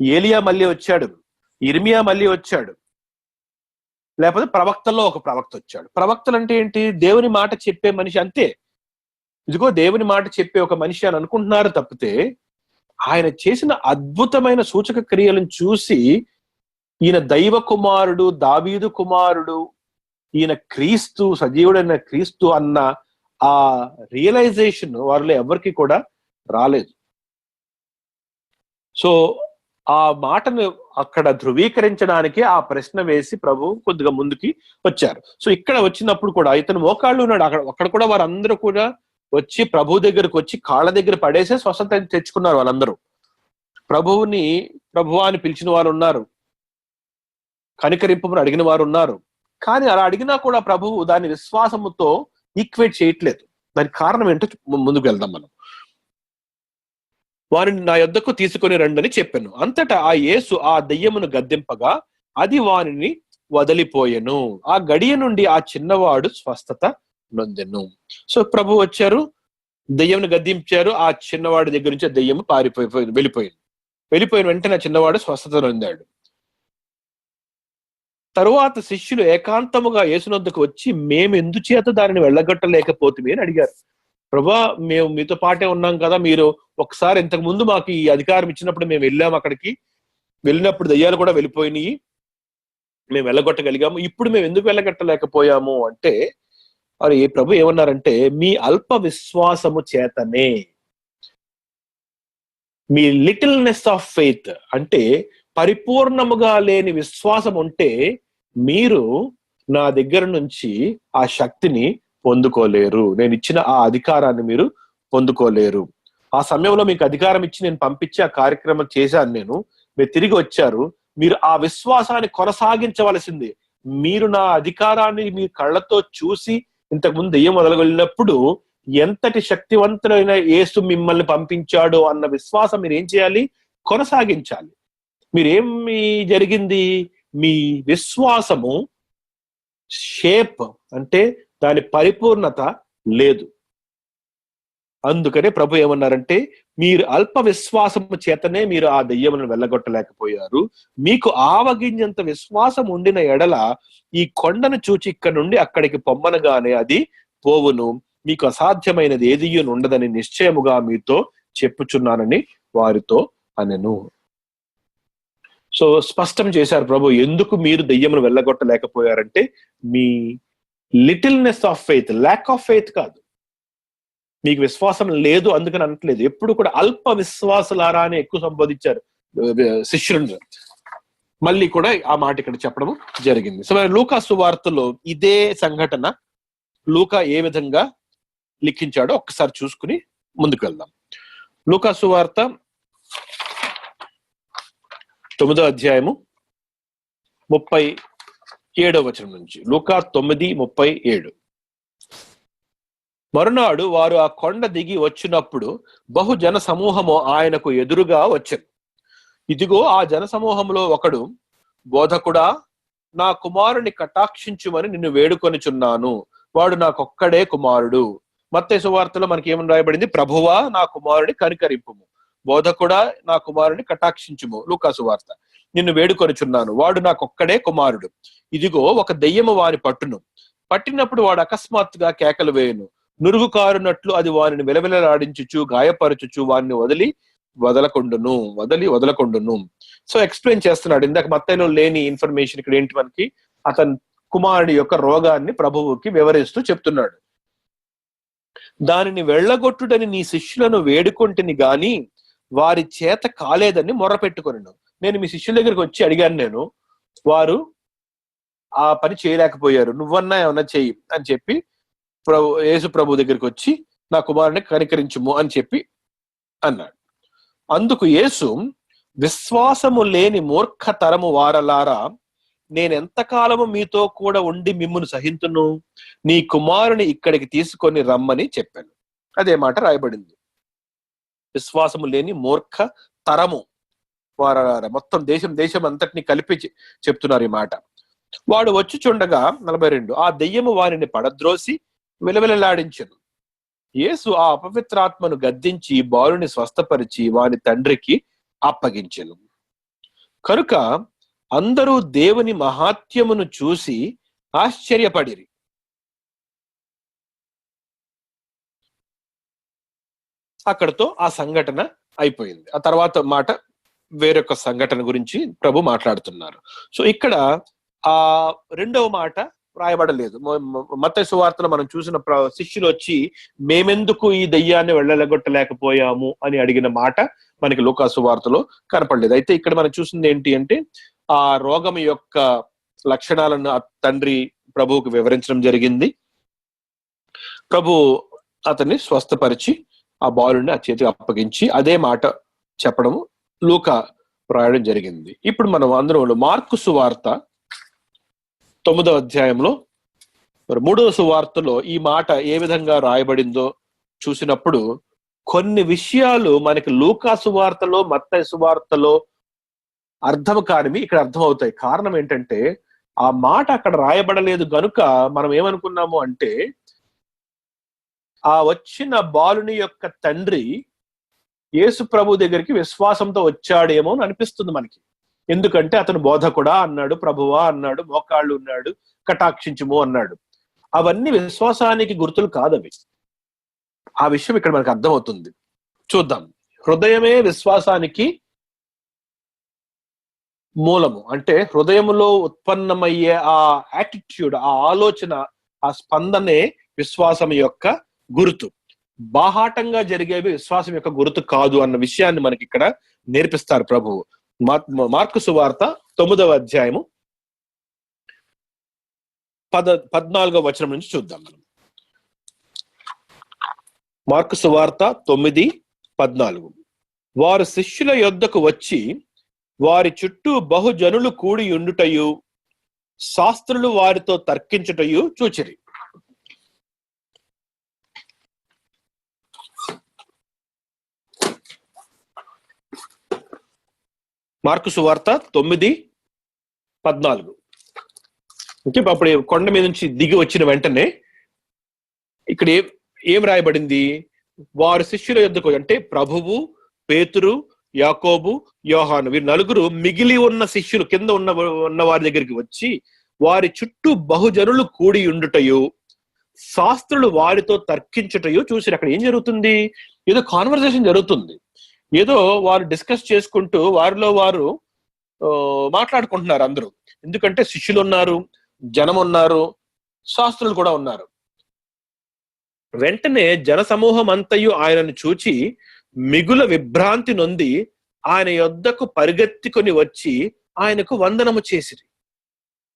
ఏలియా మళ్ళీ వచ్చాడు, ఇర్మియా మళ్ళీ వచ్చాడు, లేకపోతే ప్రవక్తల్లో ఒక ప్రవక్త వచ్చాడు. ప్రవక్తలు అంటే ఏంటి? దేవుని మాట చెప్పే మనిషి, అంతే. ఇదిగో దేవుని మాట చెప్పే ఒక మనిషి అని అనుకుంటున్నారు తప్పితే ఆయన చేసిన అద్భుతమైన సూచక క్రియలను చూసి ఈయన దైవ కుమారుడు, దావీదు కుమారుడు, ఈయన క్రీస్తు, సజీవుడైన క్రీస్తు అన్న ఆ రియలైజేషన్ వారిలో ఎవరికి కూడా రాలేదు. సో ఆ మాటను అక్కడ ధృవీకరించడానికి ఆ ప్రశ్న వేసి ప్రభు కొద్దిగా ముందుకి వచ్చారు. సో ఇక్కడ వచ్చినప్పుడు కూడా ఇతను మోకాళ్ళు ఉన్నాడు. అక్కడ కూడా వారందరూ కూడా వచ్చి ప్రభు దగ్గరకు వచ్చి కాళ్ళ దగ్గర పడేసే స్వస్థత తెచ్చుకున్నారు. వాళ్ళందరూ ప్రభువా అని పిలిచిన వారు ఉన్నారు, కనికరింపమని అడిగిన వారు ఉన్నారు. కానీ అలా అడిగినా కూడా ప్రభువు దాని విశ్వాసముతో ఈక్వేట్ చేయట్లేదు. దానికి కారణం ఏంటో ముందుకు వెళ్దాం మనం. వారిని నా యొద్దకు తీసుకొని రండని చెప్పాను. అంతటా ఆ యేసు ఆ దెయ్యమును గద్దింపగా అది వారిని వదిలిపోయెను. ఆ గడియ నుండి ఆ చిన్నవాడు స్వస్థత నొందెను. సో ప్రభు వచ్చారు, దెయ్యంను గద్దించారు. ఆ చిన్నవాడి దగ్గర నుంచి ఆ దెయ్యము వెళ్ళిపోయిన వెంటనే ఆ చిన్నవాడు స్వస్థత నొందాడు. తరువాత శిష్యులు ఏకాంతముగా యేసునొద్దకు వచ్చి మేము ఎందుచేత దానిని వెళ్ళగొట్టలేకపోతుంది అని అడిగారు. ప్రభా, మేము మీతో పాటే ఉన్నాం కదా, మీరు ఒకసారి ఇంతకు ముందు మాకు ఈ అధికారం ఇచ్చినప్పుడు మేము వెళ్ళాము, అక్కడికి వెళ్ళినప్పుడు దయ్యాలు కూడా వెళ్ళిపోయినాయి, మేము వెళ్ళగొట్టగలిగాము, ఇప్పుడు మేము ఎందుకు వెళ్ళగొట్టలేకపోయాము అంటే మరి ప్రభు ఏమన్నారంటే మీ అల్ప విశ్వాసము చేతనే, మీ లిటిల్నెస్ ఆఫ్ ఫెయిత్ అంటే పరిపూర్ణముగా లేని విశ్వాసం ఉంటే మీరు నా దగ్గర నుంచి ఆ శక్తిని పొందుకోలేరు, నేను ఇచ్చిన ఆ అధికారాన్ని మీరు పొందుకోలేరు. ఆ సమయంలో మీకు అధికారం ఇచ్చి నేను పంపించి ఆ కార్యక్రమం చేశాను, మీరు తిరిగి వచ్చారు, మీరు ఆ విశ్వాసాన్ని కొనసాగించవలసింది. మీరు నా అధికారాన్ని మీ కళ్ళతో చూసి ఇంతకు ముందు దెయ్యం వదలగలిగినప్పుడు ఎంతటి శక్తివంతుడైన యేసు మిమ్మల్ని పంపించాడో అన్న విశ్వాసం మీరు ఏం చేయాలి? కొనసాగించాలి. మీరేమి జరిగింది? మీ విశ్వాసము షేప్ అంటే దాని పరిపూర్ణత లేదు. అందుకనే ప్రభు ఏమన్నారంటే మీరు అల్ప విశ్వాసము చేతనే మీరు ఆ దెయ్యములను వెళ్ళగొట్టలేకపోయారు. మీకు ఆవగింజంత విశ్వాసం ఉండిన ఎడల ఈ కొండను చూచి ఇక్కడ నుండి అక్కడికి పొమ్మనగానే అది పోవును, మీకు అసాధ్యమైనది ఏదియూ ఉండదని నిశ్చయముగా మీతో చెప్పుచున్నానని వారితో అనెను. సో స్పష్టం చేశారు ప్రభు ఎందుకు మీరు దెయ్యమును వెళ్ళగొట్టలేకపోయారంటే మీ littleness of faith, lack of faith కాదు, మీకు విశ్వాసం లేదు అందుకని అనట్లేదు. ఎప్పుడు కూడా అల్ప విశ్వాసులారా అని ఎక్కువ సంబోధించారు శిష్యులను. మళ్ళీ కూడా ఆ మాట ఇక్కడ చెప్పడం జరిగింది. సో లూకా సువార్తలో ఇదే సంఘటన లూకా ఏ విధంగా లిఖించాడో ఒక్కసారి చూసుకుని ముందుకు వెళ్దాం. లూకా సువార్త 9వ అధ్యాయము 37వ వచనం నుంచి. లూకా 9:37. మరునాడు వారు ఆ కొండ దిగి వచ్చినప్పుడు బహుజన సమూహము ఆయనకు ఎదురుగా వచ్చెను. ఇదిగో ఆ జన సమూహంలో ఒకడు, బోధకుడా, నా కుమారుని కటాక్షించుమని నిన్ను వేడుకొనిచున్నాను, వాడు నాకొక్కడే కుమారుడు. మత్తయి సువార్తలో మనకి ఏమని రాయబడింది? ప్రభువా, నా కుమారుని కనికరింపుము. బోధకుడా, నా కుమారుని కటాక్షించుము. లూకా సువార్త, నిన్ను వేడుకొనిచున్నాను, వాడు నాకొక్కడే కుమారుడు. ఇదిగో ఒక దెయ్యము వాని పట్టును, పట్టినప్పుడు వాడు అకస్మాత్తుగా కేకలు వేయును, నురుగు కారునట్లు అది వారిని విలవిలలాడించుచు గాయపరచుచు వారిని వదలకొండును. సో ఎక్స్ప్లెయిన్ చేస్తున్నాడు. ఇందాక మత్తయిలో లేని ఇన్ఫర్మేషన్ ఇక్కడ ఏంటి మనకి, అతని కుమారుడి యొక్క రోగాన్ని ప్రభువుకి వివరిస్తూ చెప్తున్నాడు. దానిని వెళ్ళగొట్టుడని నీ శిష్యులను వేడుకొంటిని గాని వారి చేత కాలేదని మొర్రపెట్టుకొనెను. నేను మీ శిష్యుల దగ్గరికి వచ్చి అడిగాను, వారు ఆ పని చేయలేకపోయారు, నువ్వన్నా ఏమన్నా చెయ్యి అని చెప్పి యేసు ప్రభు దగ్గరికి వచ్చి నా కుమారుని కనికరించుము అని చెప్పి అన్నాడు. అందుకు యేసు, విశ్వాసము లేని మూర్ఖతరము వారలారా, నేనెంతకాలము మీతో కూడా ఉండి మిమ్మును సహింతును, నీ కుమారుని ఇక్కడికి తీసుకొని రమ్మని చెప్పాను. అదే మాట రాయబడింది. విశ్వాసము లేని మూర్ఖ తరము వారలారా, మొత్తం దేశం అంతటిని కలిపి చెప్తున్నారు ఈ మాట. వాడు వచ్చి చుండగా 42, ఆ దెయ్యము వారిని పడద్రోసి విలవిలలాడించెను. యేసు ఆ అపవిత్రాత్మను గద్దించి బాలుని స్వస్థపరిచి వాని తండ్రికి అప్పగించెను. కనుక అందరూ దేవుని మహాత్యమును చూసి ఆశ్చర్యపడిరి. అక్కడతో ఆ సంఘటన అయిపోయింది. ఆ తర్వాత మాట వేరొక సంఘటన గురించి ప్రభు మాట్లాడుతున్నారు. సో ఇక్కడ ఆ రెండవ మాట రాయబడలేదు. మత్తయి సువార్తలో మనం చూసిన శిష్యులు వచ్చి మేమెందుకు ఈ దయ్యాన్ని వెళ్ళగొట్టలేకపోయాము అని అడిగిన మాట మనకి లూకా సువార్తలో కనపడలేదు. అయితే ఇక్కడ మనం చూసింది ఏంటి అంటే, ఆ రోగం యొక్క లక్షణాలను ఆ తండ్రి ప్రభువుకు వివరించడం జరిగింది. ప్రభు అతన్ని స్వస్థపరిచి ఆ బాలుని ఆ చేతికి అప్పగించి అదే మాట చెప్పడము లూకా రాయడం జరిగింది. ఇప్పుడు మనం అందరం మార్కు సువార్త 9వ అధ్యాయంలో 3వ సువార్తలో ఈ మాట ఏ విధంగా రాయబడిందో చూసినప్పుడు కొన్ని విషయాలు మనకి లూకా సువార్తలో మత్తయి సువార్తలో అర్థం కానివి ఇక్కడ అర్థమవుతాయి. కారణం ఏంటంటే ఆ మాట అక్కడ రాయబడలేదు గనుక మనం ఏమనుకున్నాము అంటే, ఆ వచ్చిన బాలుని యొక్క తండ్రి యేసు ప్రభు దగ్గరికి విశ్వాసంతో వచ్చాడేమో అని అనిపిస్తుంది మనకి. ఎందుకంటే అతను బోధకుడా అన్నాడు, ప్రభువా అన్నాడు, మోకాళ్ళు ఉన్నాడు, కటాక్షించుము అన్నాడు. అవన్నీ విశ్వాసానికి గుర్తులు కాదవి. ఆ విషయం ఇక్కడ మనకు అర్థమవుతుంది. చూద్దాం. హృదయమే విశ్వాసానికి మూలము. అంటే హృదయములో ఉత్పన్నమయ్యే ఆ యాటిట్యూడ్, ఆ ఆలోచన, ఆ స్పందనే విశ్వాసం యొక్క గుర్తు. బాహాటంగా జరిగేవి విశ్వాసం యొక్క గుర్తు కాదు అన్న విషయాన్ని మనకి ఇక్కడ నేర్పిస్తారు ప్రభువు. మార్కు సువార్త 9వ అధ్యాయము 14వ వచనం నుంచి చూద్దాం మనం. మార్కు సువార్త 9:14. వారు శిష్యుల యొద్దకు వచ్చి వారి చుట్టూ బహుజనులు కూడి ఉండుటయు శాస్త్రులు వారితో తర్కించుటయు చూచిరి. మార్కు సువార్త 9:14. అప్పుడు కొండ మీద నుంచి దిగి వచ్చిన వెంటనే ఇక్కడ ఏం రాయబడింది? వారి శిష్యుల యొద్దకు, అంటే ప్రభువు, పేతురు, యాకోబు, యోహాను, వీరు నలుగురు మిగిలి ఉన్న శిష్యులు కింద ఉన్న వారి దగ్గరికి వచ్చి వారి చుట్టూ బహుజనులు కూడి ఉండుటయు శాస్త్రులు వారితో తర్కించుటయు చూసి. అక్కడ ఏం జరుగుతుంది? ఏదో కాన్వర్సేషన్ జరుగుతుంది. ఏదో వారు డిస్కస్ చేసుకుంటూ వారిలో వారు మాట్లాడుకుంటున్నారు అందరూ. ఎందుకంటే శిష్యులు ఉన్నారు, జనం ఉన్నారు, శాస్త్రులు కూడా ఉన్నారు. వెంటనే జన సమూహం అంతయు ఆయనను చూచి మిగుల విభ్రాంతి నొంది ఆయన యొద్దకు పరిగెత్తుకొని వచ్చి ఆయనకు వందనము చేసిరి.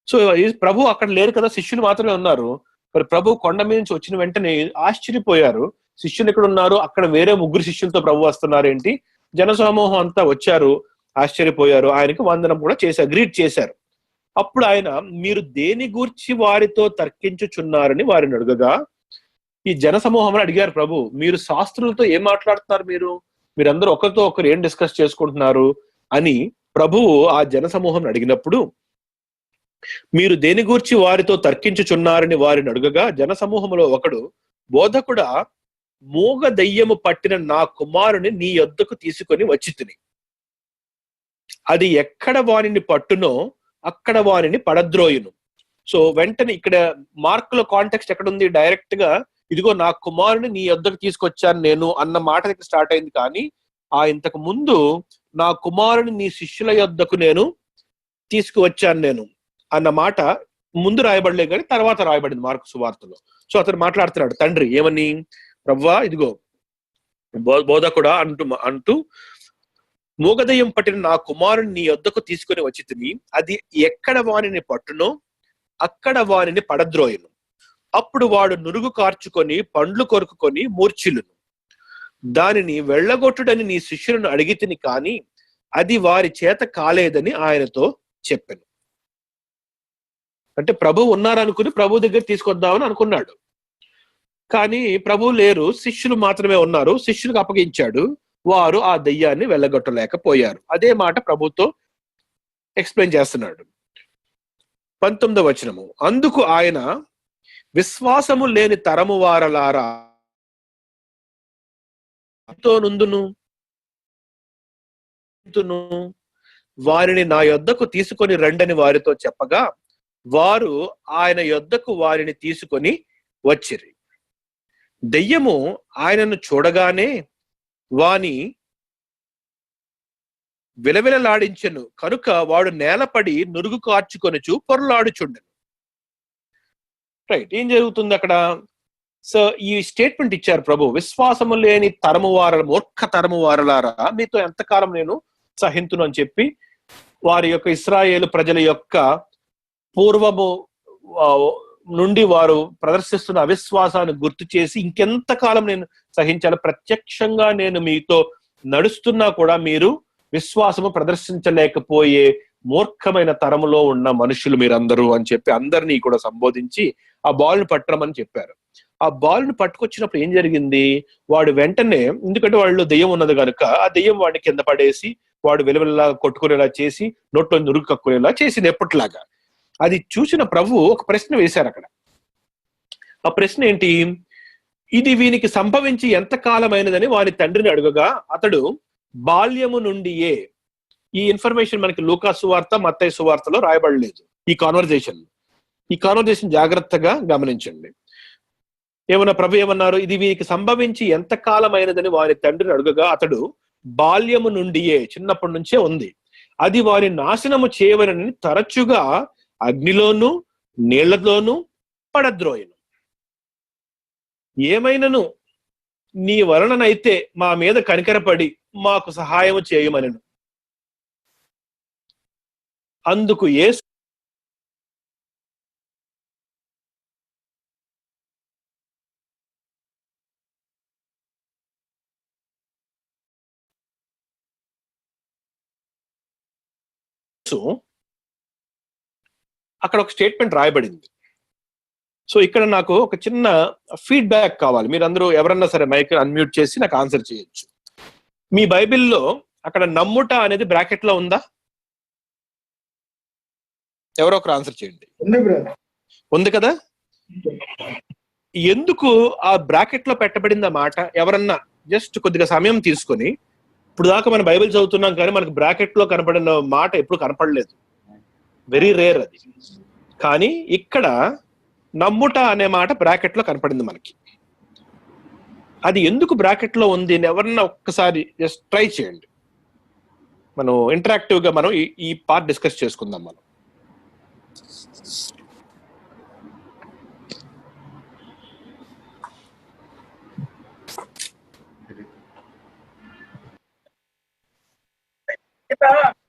సో ప్రభు అక్కడ లేరు కదా, శిష్యులు మాత్రమే ఉన్నారు. మరి ప్రభు కొండ మీద నుంచి వచ్చిన వెంటనే ఆశ్చర్యపోయారు. శిష్యులు ఎక్కడ ఉన్నారు? అక్కడ వేరే 3 శిష్యులతో ప్రభు వస్తున్నారు ఏంటి? జన సమూహం అంతా వచ్చారు, ఆశ్చర్యపోయారు, ఆయనకి వందనం కూడా చేశారు, గ్రీట్ చేశారు. అప్పుడు ఆయన, మీరు దేని గూర్చి వారితో తర్కించుచున్నారని వారిని అడగగా, ఈ జన సమూహం అని అడిగారు ప్రభు, మీరు శాస్త్రులతో ఏం మాట్లాడుతున్నారు, మీరందరూ ఒకరితో ఒకరు ఏం డిస్కస్ చేసుకుంటున్నారు అని ప్రభువు ఆ జన సమూహం అడిగినప్పుడు, మీరు దేని గూర్చి వారితో తర్కించుచున్నారని వారిని అడగగా, జన సమూహంలో ఒకడు, బోధకుడా, మూగ దయ్యము పట్టిన నా కుమారుని నీ యొద్దకు తీసుకొని వచ్చి తిని, అది ఎక్కడ వానిని పట్టునో అక్కడ వానిని పడద్రోయును. సో వెంటనే ఇక్కడ మార్కులో కాంటెక్స్ట్ ఎక్కడ ఉంది? డైరెక్ట్ గా ఇదిగో నా కుమారుని నీ యొద్దకు తీసుకొచ్చాను నేను అన్న మాట దగ్గర స్టార్ట్ అయింది. కానీ ఇంతకు ముందు నా కుమారుని నీ శిష్యుల యొద్దకు నేను తీసుకువచ్చాను నేను అన్న మాట ముందు రాయబడలేదు, కానీ తర్వాత రాయబడింది మార్కు సువార్తలో. సో అతను మాట్లాడుతున్నాడు తండ్రి ఏమని, ప్రవ్వా ఇదిగో బోధకుడా అంటూ మూగదయ్యం పట్టిన నా కుమారుని నీ యొద్దకు తీసుకుని వచ్చి తిని అది ఎక్కడ వానిని పట్టునో అక్కడ వానిని పడద్రోయును. అప్పుడు వాడు నురుగు కార్చుకొని పండ్లు కొరుకుకొని మూర్ఛిల్లును. దానిని వెళ్ళగొట్టుడని నీ శిష్యులను అడిగి తిని కానీ అది వారి చేత కాలేదని ఆయనతో చెప్పాను. అంటే ప్రభు ఉన్నారనుకుని ప్రభు దగ్గర తీసుకొద్దామని అనుకున్నాడు, కానీ ప్రభు లేరు, శిష్యులు మాత్రమే ఉన్నారు. శిష్యులకు అప్పగించాడు, వారు ఆ దెయ్యాన్ని వెళ్ళగొట్టలేకపోయారు. అదే మాట ప్రభుతో ఎక్స్ప్లెయిన్ చేస్తున్నాడు. 19వ వచనము, అందుకు ఆయన విశ్వాసము లేని తరము వారలారా నుందును వారిని నా యొద్దకు తీసుకొని రండని వారితో చెప్పగా వారు ఆయన యొద్దకు వారిని తీసుకొని వచ్చిరి. దెయ్యము ఆయనను చూడగానే వాని విలవిలలాడించెను కనుక వాడు నేలపడి నురుగు కార్చుకొనుచు పొరలాడుచుండెను. రైట్, ఏం జరుగుతుంది అక్కడ? సో ఈ స్టేట్మెంట్ ఇచ్చారు ప్రభు, విశ్వాసము లేని తరము వారల మూర్ఖ తరము వారలారా మీతో ఎంతకాలం నేను సహింతును అని చెప్పి వారి యొక్క ఇశ్రాయేలు ప్రజల యొక్క పూర్వము నుండి వారు ప్రదర్శిస్తున్న అవిశ్వాసాన్ని గుర్తు చేసి ఇంకెంతకాలం నేను సహించాలి, ప్రత్యక్షంగా నేను మీతో నడుస్తున్నా కూడా మీరు విశ్వాసము ప్రదర్శించలేకపోయే మూర్ఖమైన తరములో ఉన్న మనుషులు మీరందరూ అని చెప్పి అందరినీ కూడా సంబోధించి ఆ బాల్ను పట్టమని చెప్పారు. ఆ బాల్ను పట్టుకొచ్చినప్పుడు ఏం జరిగింది, వాడు వెంటనే, ఎందుకంటే వాళ్ళు దెయ్యం ఉన్నది కనుక ఆ దెయ్యం వాడిని కింద పడేసి వాడు వెలువెల్లా కొట్టుకునేలా చేసి నోట్లో నురుగు కక్కునేలా చేసింది ఎప్పటిలాగా. అది చూసిన ప్రభు ఒక ప్రశ్న వేశారు అక్కడ. ఆ ప్రశ్న ఏంటి, ఇది వీనికి సంభవించి ఎంతకాలమైనదని వారి తండ్రిని అడుగగా అతడు బాల్యము నుండియే. ఈ ఇన్ఫర్మేషన్ మనకి లూకా సువార్త మత్తయి సువార్తలో రాయబడలేదు. ఈ కాన్వర్జేషన్ జాగ్రత్తగా గమనించండి. ఏమన్నా ప్రభు ఏమన్నారు, ఇది వీరికి సంభవించి ఎంతకాలమైనదని వారి తండ్రిని అడుగగా అతడు బాల్యము నుండియే, చిన్నప్పటి నుంచే ఉంది, అది వారి నాశనము చేయవలని తరచుగా అగ్నిలోను నీళ్లలోను పడద్రోయను. ఏమైనను నీ వలననైతే మా మీద కనికరపడి మాకు సహాయము చేయమనెను. అందుకు యేసు అక్కడ ఒక స్టేట్మెంట్ రాయబడింది. సో ఇక్కడ నాకు ఒక చిన్న ఫీడ్బ్యాక్ కావాలి. మీరందరూ ఎవరన్నా సరే మైక్ అన్మ్యూట్ చేసి నాకు ఆన్సర్ చేయొచ్చు. మీ బైబిల్లో అక్కడ నమ్ముట అనేది బ్రాకెట్ లో ఉందా? ఎవరో ఒకరు ఆన్సర్ చేయండి. ఉంది కదా? ఎందుకు ఆ బ్రాకెట్ లో పెట్టబడింది మాట? ఎవరన్నా జస్ట్ కొద్దిగా సమయం తీసుకొని, ఇప్పుడు దాకా మనం బైబిల్ చదువుతున్నాం కానీ మనకు బ్రాకెట్ లో కనపడిన మాట ఎప్పుడు కనపడలేదు, వెరీ రేర్ అది. కానీ ఇక్కడ నమ్ముట అనే మాట బ్రాకెట్ లో కనపడింది మనకి. అది ఎందుకు బ్రాకెట్ లో ఉంది ఎవరన్నా ఒక్కసారి జస్ట్ ట్రై చేయండి. మనం ఇంటరాక్టివ్ గా మనం ఈ పార్ట్ డిస్కస్ చేసుకుందాం. మనం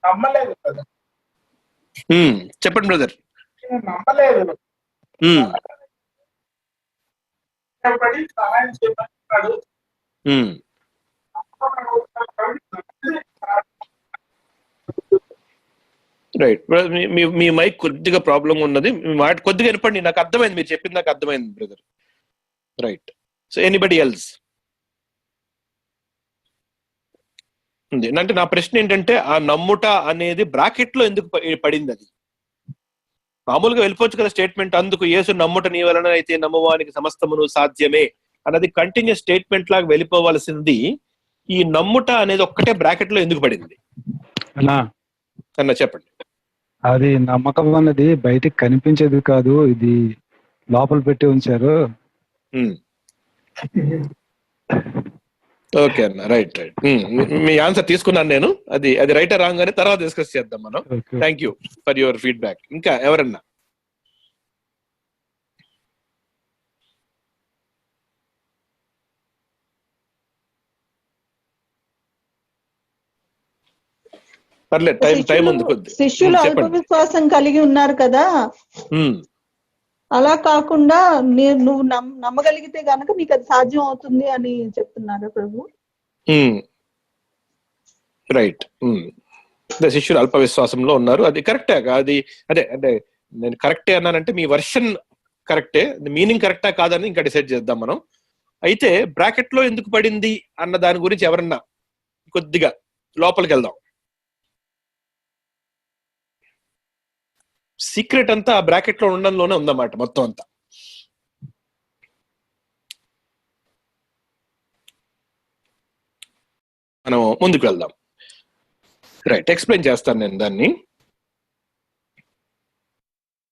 నమ్మలేదు. చెప్పండి బ్రదర్. నమ్మలేదు, సహాయం చేయమన్నాడు. రైట్, మీ మైక్ కొద్దిగా ప్రాబ్లం ఉన్నది, మీ మాట కొద్దిగా వినపండి. నాకు అర్థమైంది, మీరు చెప్పింది నాకు అర్థమైంది brother. Right, so anybody else? అంటే నా ప్రశ్న ఏంటంటే ఆ నమ్ముట అనేది బ్రాకెట్ లో ఎందుకు పడింది? అది మామూలుగా వెళ్ళిపోవచ్చు కదా స్టేట్మెంట్. అందుకు యేసు నమ్ముట నీ వలన అయితే నమ్మువానికి సమస్తమును సాధ్యమే అన్నది కంటిన్యూస్ స్టేట్మెంట్ లాగా వెళ్ళిపోవలసింది. ఈ నమ్ముట అనేది ఒక్కటే బ్రాకెట్ లో ఎందుకు పడింది అన్న చెప్పండి. అది నమ్మకం అన్నది బయటికి కనిపించేది కాదు, ఇది లోపల పెట్టి ఉంచారు. ఓకే అన్న, రైట్ రైట్. మీ ఆన్సర్ తీసుకున్నాను నేను. అది రైట్ రాంగ్ అని తర్వాత డిస్కస్ చేద్దాం మనం. Thank you for your feedback. ఇంకా ఎవరన్నా? పర్లేదు, టైం ఉంది కొద్ది. శిష్యులు అల్ప విశ్వాసం కలిగి ఉన్నారు కదా, అలా కాకుండా నువ్వు నమ్మగలిగితే గనక నీకు అది సాధ్యం అవుతుంది అని చెప్తున్నారా ప్రభు? రైట్. శిష్యులు అల్ప విశ్వాసంలో ఉన్నారు, అది కరెక్టే. అది అదే అంటే నేను కరెక్టే అన్నానంటే మీ వర్షన్ కరెక్టే, మీనింగ్ కరెక్టా కాదని ఇంకా డిసైడ్ చేద్దాం మనం. అయితే బ్రాకెట్ లో ఎందుకు పడింది అన్న దాని గురించి ఎవరన్నా కొద్దిగా లోపలికి వెళ్దాం. సీక్రెట్ అంతా ఆ బ్రాకెట్ లో ఉండడంలోనే ఉందన్నమాట మొత్తం అంతా. మనం ముందుకు వెళ్దాం. రైట్, ఎక్స్ప్లెయిన్ చేస్తాను నేను దాన్ని.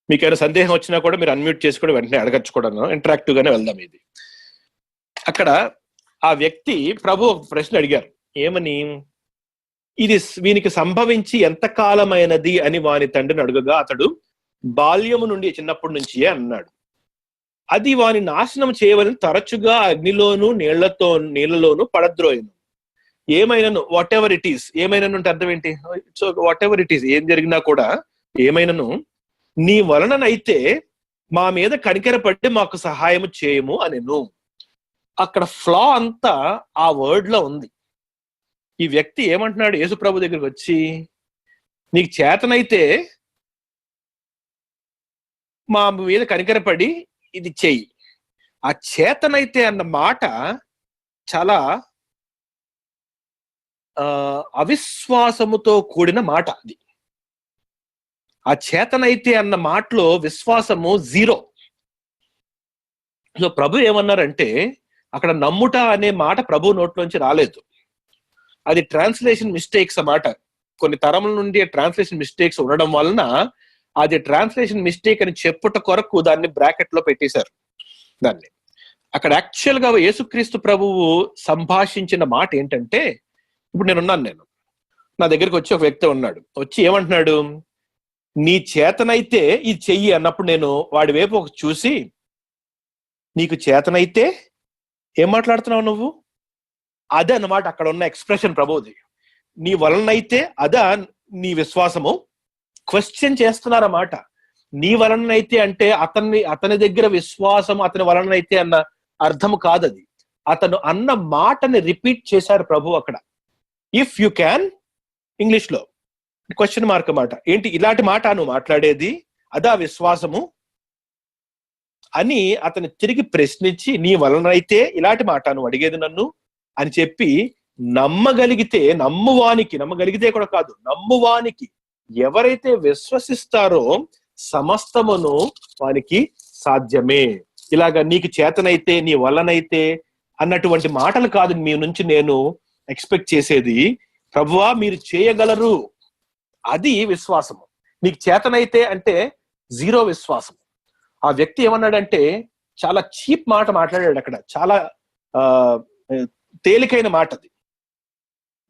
మీకు ఏమైనా సందేహం వచ్చినా కూడా మీరు అన్మ్యూట్ చేసి కూడా వెంటనే అడగచ్చు కూడా. ఇంటరాక్టివ్ గానే వెళ్దాం. ఇది అక్కడ ఆ వ్యక్తి ప్రభు ఒక ప్రశ్న అడిగారు, ఏమని? ఇది వీనికి సంభవించి ఎంత కాలమైనది అని వాని తండ్రిని అడుగగా అతడు బాల్యము నుండి, చిన్నప్పటి నుంచియే అన్నాడు. అది వాని నాశనం చేయవలని తరచుగా అగ్నిలోను నీళ్లలోను పడద్రోయను. ఏమైనాను, వాట్ ఎవర్ ఇట్ ఈస్, ఏమైనాను అంటే అర్థం ఏంటి? So what ever it is, ఏం జరిగినా కూడా ఏమైనాను నీ వలననైతే మా మీద కనికరపడి మాకు సహాయం చేయము అనెను. అక్కడ ఫ్లా అంతా ఆ వర్డ్ లో ఉంది. ఈ వ్యక్తి ఏమంటున్నాడు యేసు ప్రభు దగ్గరికి వచ్చి, నీకు చేతనైతే మా మీద కనికరపడి ఇది చెయ్యి. ఆ చేతనైతే అన్న మాట చాలా అవిశ్వాసముతో కూడిన మాట. అది ఆ చేతనైతే అన్న మాటలో విశ్వాసము 0. సో ప్రభు ఏమన్నారంటే అక్కడ నమ్ముట అనే మాట ప్రభు నోట్లోంచి రాలేదు. అది ట్రాన్స్లేషన్ మిస్టేక్స్ అన్నమాట. కొన్ని తరముల నుండి ట్రాన్స్లేషన్ మిస్టేక్స్ ఉండడం వలన అది ట్రాన్స్లేషన్ మిస్టేక్ అని చెప్పుట కొరకు దాన్ని బ్రాకెట్ లో పెట్టేశారు. దాన్ని అక్కడ యాక్చువల్ గా యేసుక్రీస్తు ప్రభువు సంభాషించిన మాట ఏంటంటే, ఇప్పుడు నేను నా దగ్గరికి వచ్చి ఒక వ్యక్తి ఉన్నాడు, వచ్చి ఏమంటున్నాడు, నీ చేతనైతే ఇది చెయ్యి అన్నప్పుడు నేను వాడి వైపు ఒక చూసి, నీకు చేతనైతే ఏం మాట్లాడుతున్నావు నువ్వు? అదే అన్నమాట అక్కడ ఉన్న ఎక్స్ప్రెషన్ ప్రభుది. నీ వలనైతే అదా నీ విశ్వాసము? క్వశ్చన్ చేస్తున్నారన్నమాట. నీ వలనైతే అంటే అతని దగ్గర విశ్వాసం అతని వలనైతే అన్న అర్థము కాదది. అతను అన్న మాటని రిపీట్ చేశారు ప్రభు అక్కడ. ఇఫ్ యు క్యాన్, ఇంగ్లీష్ లో క్వశ్చన్ మార్క్ మాట. ఏంటి ఇలాంటి మాట నువ్వు మాట్లాడేది? అదా విశ్వాసము అని అతను తిరిగి ప్రశ్నించి, నీ వలనైతే ఇలాంటి మాట నువ్వు అడిగేది నన్ను అని చెప్పి, నమ్మగలిగితే కూడా కాదు, నమ్మువానికి ఎవరైతే విశ్వసిస్తారో సమస్తమును వానికి సాధ్యమే. ఇలాగా నీకు చేతనైతే, నీ వలనైతే అన్నటువంటి మాటలు కాదు మీ నుంచి నేను ఎక్స్పెక్ట్ చేసేది. ప్రభువా మీరు చేయగలరు, అది విశ్వాసము. నీకు చేతనైతే అంటే 0 విశ్వాసం. ఆ వ్యక్తి ఏమన్నాడంటే చాలా చీప్ మాట మాట్లాడాడు అక్కడ. చాలా తేలికైన మాట అది.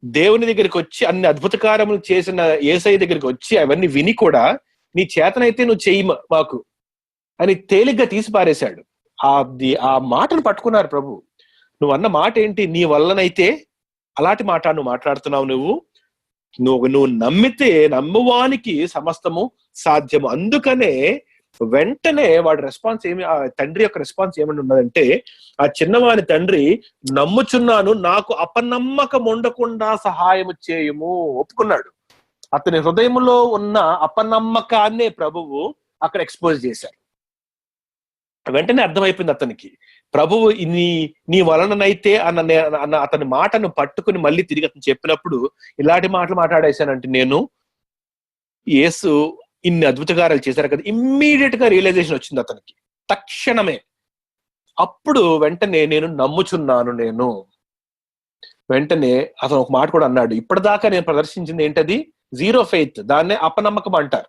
దేవుని దగ్గరికి వచ్చి అన్ని అద్భుత కార్యములు చేసిన యేసయ్య దగ్గరికి వచ్చి అవన్నీ విని కూడా నీ చేతనైతే నువ్వు చెయ్యి మాకు అని తేలిగ్గా తీసి పారేశాడు. ఆ మాటను పట్టుకున్నారు ప్రభు. నువ్వు అన్న మాట ఏంటి? నీ వల్లనైతే అలాంటి మాట నువ్వు మాట్లాడుతున్నావు. నువ్వు నమ్మితే నమ్మువానికి సమస్తము సాధ్యము. అందుకనే వెంటనే వాడి రెస్పాన్స్ ఆ తండ్రి యొక్క రెస్పాన్స్ ఏమని ఉన్నదంటే, ఆ చిన్నవాని తండ్రి, నమ్ముచున్నాను, నాకు అపనమ్మకం ఉండకుండా సహాయము చేయము ఒప్పుకున్నాడు. అతని హృదయంలో ఉన్న అపనమ్మకాన్నే ప్రభువు అక్కడ ఎక్స్పోజ్ చేశారు. వెంటనే అర్థమైపోయింది అతనికి, ప్రభువు నీ వలననైతే అన్న అతని మాటను పట్టుకుని మళ్ళీ తిరిగి అతను చెప్పినప్పుడు ఇలాంటి మాటలు మాట్లాడేశానంటే నేను, యేసు ఇన్ని అద్భుతకారాలు చేశారు కదా. ఇమ్మీడియట్ గా రియలైజేషన్ వచ్చింది అతనికి తక్షణమే. అప్పుడు వెంటనే నేను నమ్ముచున్నాను. వెంటనే అతను ఒక మాట కూడా అన్నాడు, ఇప్పటిదాకా నేను ప్రదర్శించింది ఏంటది? 0 ఫెయిత్. దాన్నే అపనమ్మకం అంటారు.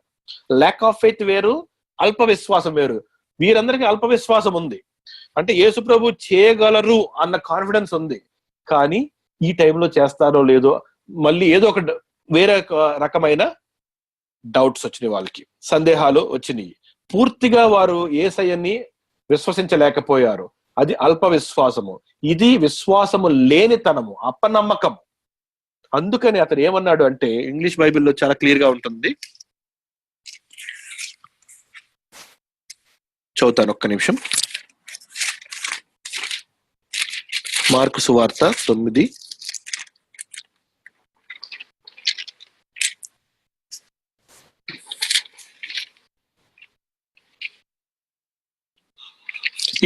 ల్యాక్ ఆఫ్ ఫెయిత్ వేరు, అల్ప విశ్వాసం వేరు. వీరందరికీ అల్ప విశ్వాసం ఉంది. అంటే యేసు ప్రభు చేయగలరు అన్న కాన్ఫిడెన్స్ ఉంది, కానీ ఈ టైంలో చేస్తారో లేదో మళ్ళీ ఏదో ఒక వేరే రకమైన డౌట్స్ వచ్చినాయి, వాళ్ళకి సందేహాలు వచ్చినాయి. పూర్తిగా వారు యేసయ్యని విశ్వసించలేకపోయారు. అది అల్ప విశ్వాసము. ఇది విశ్వాసము లేనితనము, అపనమ్మకం. అందుకని అతను ఏమన్నాడు అంటే, ఇంగ్లీష్ బైబిల్లో చాలా క్లియర్ గా ఉంటుంది, చదువుతాను ఒక్క నిమిషం. మార్కు సువార్త 9.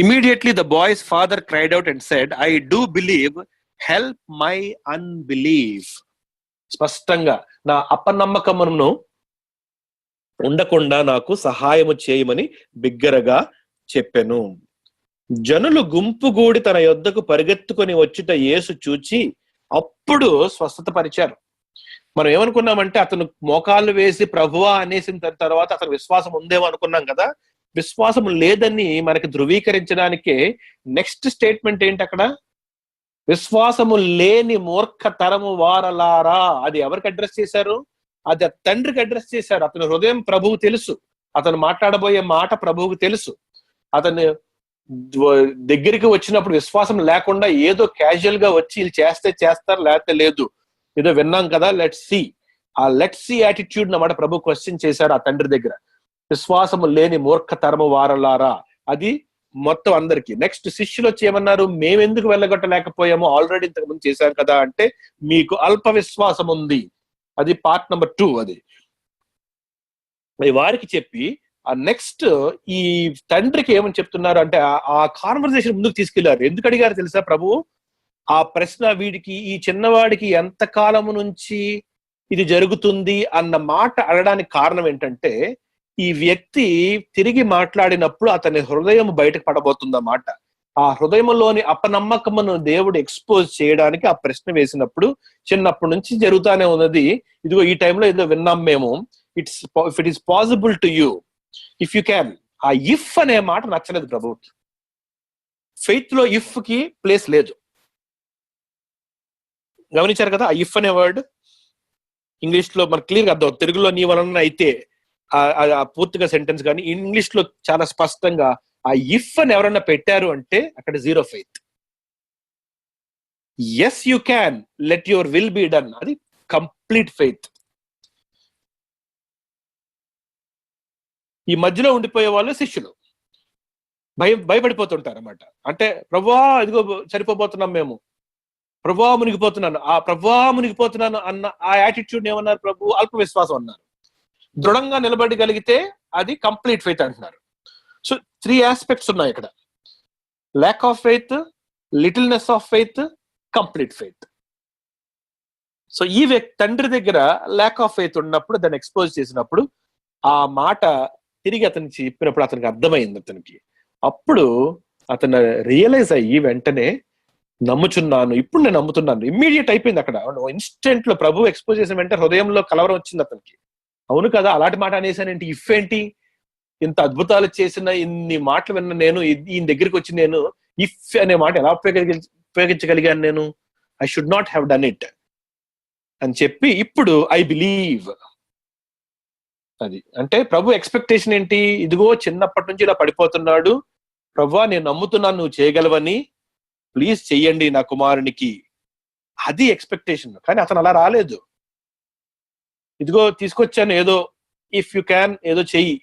Immediately the boy's father cried out and said, I do believe, help my unbelief. స్పష్టంగా నా అపనమ్మకమును ఉండకుండా నాకు సహాయము చేయమని బిగ్గరగా చెప్పెను. జనులు గుంపుగూడి తన యొద్దకు పరిగెత్తుకొని వచ్చుట యేసు చూచి అప్పుడు స్వస్థత పరిచారు. మనం ఏమనుకున్నామంటే అతను మోకాళ్ళు వేసి ప్రభువా అనేసిన తర్వాత అతను విశ్వాసం ఉందేమో అనుకున్నాం కదా. విశ్వాసం లేదని మనకి ధృవీకరించడానికే నెక్స్ట్ స్టేట్మెంట్ ఏంటి అక్కడ, విశ్వాసము లేని మూర్ఖతరము వారలారా. అది ఎవరికి అడ్రస్ చేశారు? అది తండ్రికి అడ్రస్ చేశారు. అతని హృదయం ప్రభువు తెలుసు, అతను మాట్లాడబోయే మాట ప్రభువుకు తెలుసు. అతను దగ్గరికి వచ్చినప్పుడు విశ్వాసం లేకుండా ఏదో క్యాజువల్ గా వచ్చి వీళ్ళు చేస్తే చేస్తారు లేకపోతే లేదు, ఏదో విన్నాం కదా లెట్స్ సి, ఆ లెట్స్ సి యాటిట్యూడ్ అన్నమాట ప్రభు క్వశ్చన్ చేశారు ఆ తండ్రి దగ్గర. విశ్వాసము లేని మూర్ఖతరము వారలారా, అది మొత్తం అందరికి. నెక్స్ట్ శిష్యులు వచ్చి ఏమన్నారు, మేమెందుకు వెళ్ళగొట్టలేకపోయామో, ఆల్రెడీ ఇంతకు ముందు చేశాం కదా అంటే, మీకు అల్ప విశ్వాసం ఉంది. అది పార్ట్ నెంబర్ 2. అది వారికి చెప్పి ఆ నెక్స్ట్ ఈ తండ్రికి ఏమని చెప్తున్నారు అంటే, ఆ కాన్వర్సేషన్ ముందుకు తీసుకెళ్లారు. ఎందుకు అడిగారు తెలుసా ప్రభువు ఆ ప్రశ్న? వీడికి, ఈ చిన్నవాడికి ఎంత కాలము నుంచి ఇది జరుగుతుంది అన్న మాట అడగడానికి కారణం ఏంటంటే, ఈ వ్యక్తి తిరిగి మాట్లాడినప్పుడు అతని హృదయం బయటకు పడబోతుందన్నమాట. ఆ హృదయంలోని అపనమ్మకమును దేవుడు ఎక్స్పోజ్ చేయడానికి ఆ ప్రశ్న వేసినప్పుడు, చిన్నప్పటి నుంచి జరుగుతానే ఉన్నది, ఇదిగో ఈ టైంలో ఏదో విన్నాం మేము, if it is possible to you, if you can. ఆ ఇఫ్ అనే మాట నచ్చలేదు ప్రభువుకి. ఫెయిత్ లో ఇఫ్ కి ప్లేస్ లేదు. గమనించారు కదా? ఆ ఇఫ్ అనే వర్డ్ ఇంగ్లీష్ లో మనకు క్లియర్ గా అర్థం, తెలుగులో నీ వలన అయితే పూర్తిగా సెంటెన్స్, కానీ ఇంగ్లీష్ లో చాలా స్పష్టంగా ఆ ఇఫ్ అని ఎవరన్నా పెట్టారు అంటే అక్కడ zero faith. Yes you can, let your will be done, అది కంప్లీట్ ఫెయిత్. ఈ మధ్యలో ఉండిపోయే వాళ్ళు శిష్యులు భయపడిపోతుంటారు అన్నమాట. అంటే ప్రభువా ఇదిగో సరిపోబోతున్నాం మేము, ప్రభువా మునిగిపోతున్నాను, ఆ ప్రభువా మునిగిపోతున్నాను అన్న ఆ యాటిట్యూడ్ ఏమన్నారు ప్రభు? అల్ప విశ్వాసం అన్నారు. దృఢంగా నిలబడగలిగితే అది కంప్లీట్ ఫెయిత్ అంటున్నారు. సో 3 ఆస్పెక్ట్స్ ఉన్నాయి ఇక్కడ: lack of faith, littleness of faith, complete faith. So ఈ తండ్రి దగ్గర ల్యాక్ ఆఫ్ ఫెయిత్ ఉన్నప్పుడు, దాన్ని ఎక్స్పోజ్ చేసినప్పుడు, ఆ మాట తిరిగి అతను చెప్పినప్పుడు అతనికి అర్థమైంది అతనికి. అప్పుడు అతను రియలైజ్ అయ్యి వెంటనే నమ్ముచున్నాను, ఇప్పుడు నేను నమ్ముతున్నాను. ఇమ్మీడియట్ అయిపోయింది అక్కడ. ఇన్స్టెంట్ లో ప్రభు ఎక్స్పోజ్ చేసిన వెంటనే హృదయంలో కలవరం వచ్చింది అతనికి. అవును కదా, అలాంటి మాట అనేసానేంటి, ఇఫ్ ఏంటి, ఇంత అద్భుతాలు చేసిన, ఇన్ని మాటలు విన్న నేను, ఈయన దగ్గరికి వచ్చి నేను ఇఫ్ అనే మాట ఎలా ఉపయోగించగలిగాను నేను? I should not have done it అని చెప్పి ఇప్పుడు ఐ బిలీవ్. అది అంటే ప్రభు ఎక్స్పెక్టేషన్ ఏంటి? ఇదిగో చిన్నప్పటి నుంచి ఇలా పడిపోతున్నాడు, ప్రభువా నేను నమ్ముతున్నాను నువ్వు చేయగలవని, ప్లీజ్ చెయ్యండి నా కుమారునికి. అది ఎక్స్పెక్టేషన్. కానీ అతను అలా రాలేదు. ఇదిగో తీసుకొచ్చాను ఏదో, ఇఫ్ యు క్యాన్ ఏదో చెయ్యి.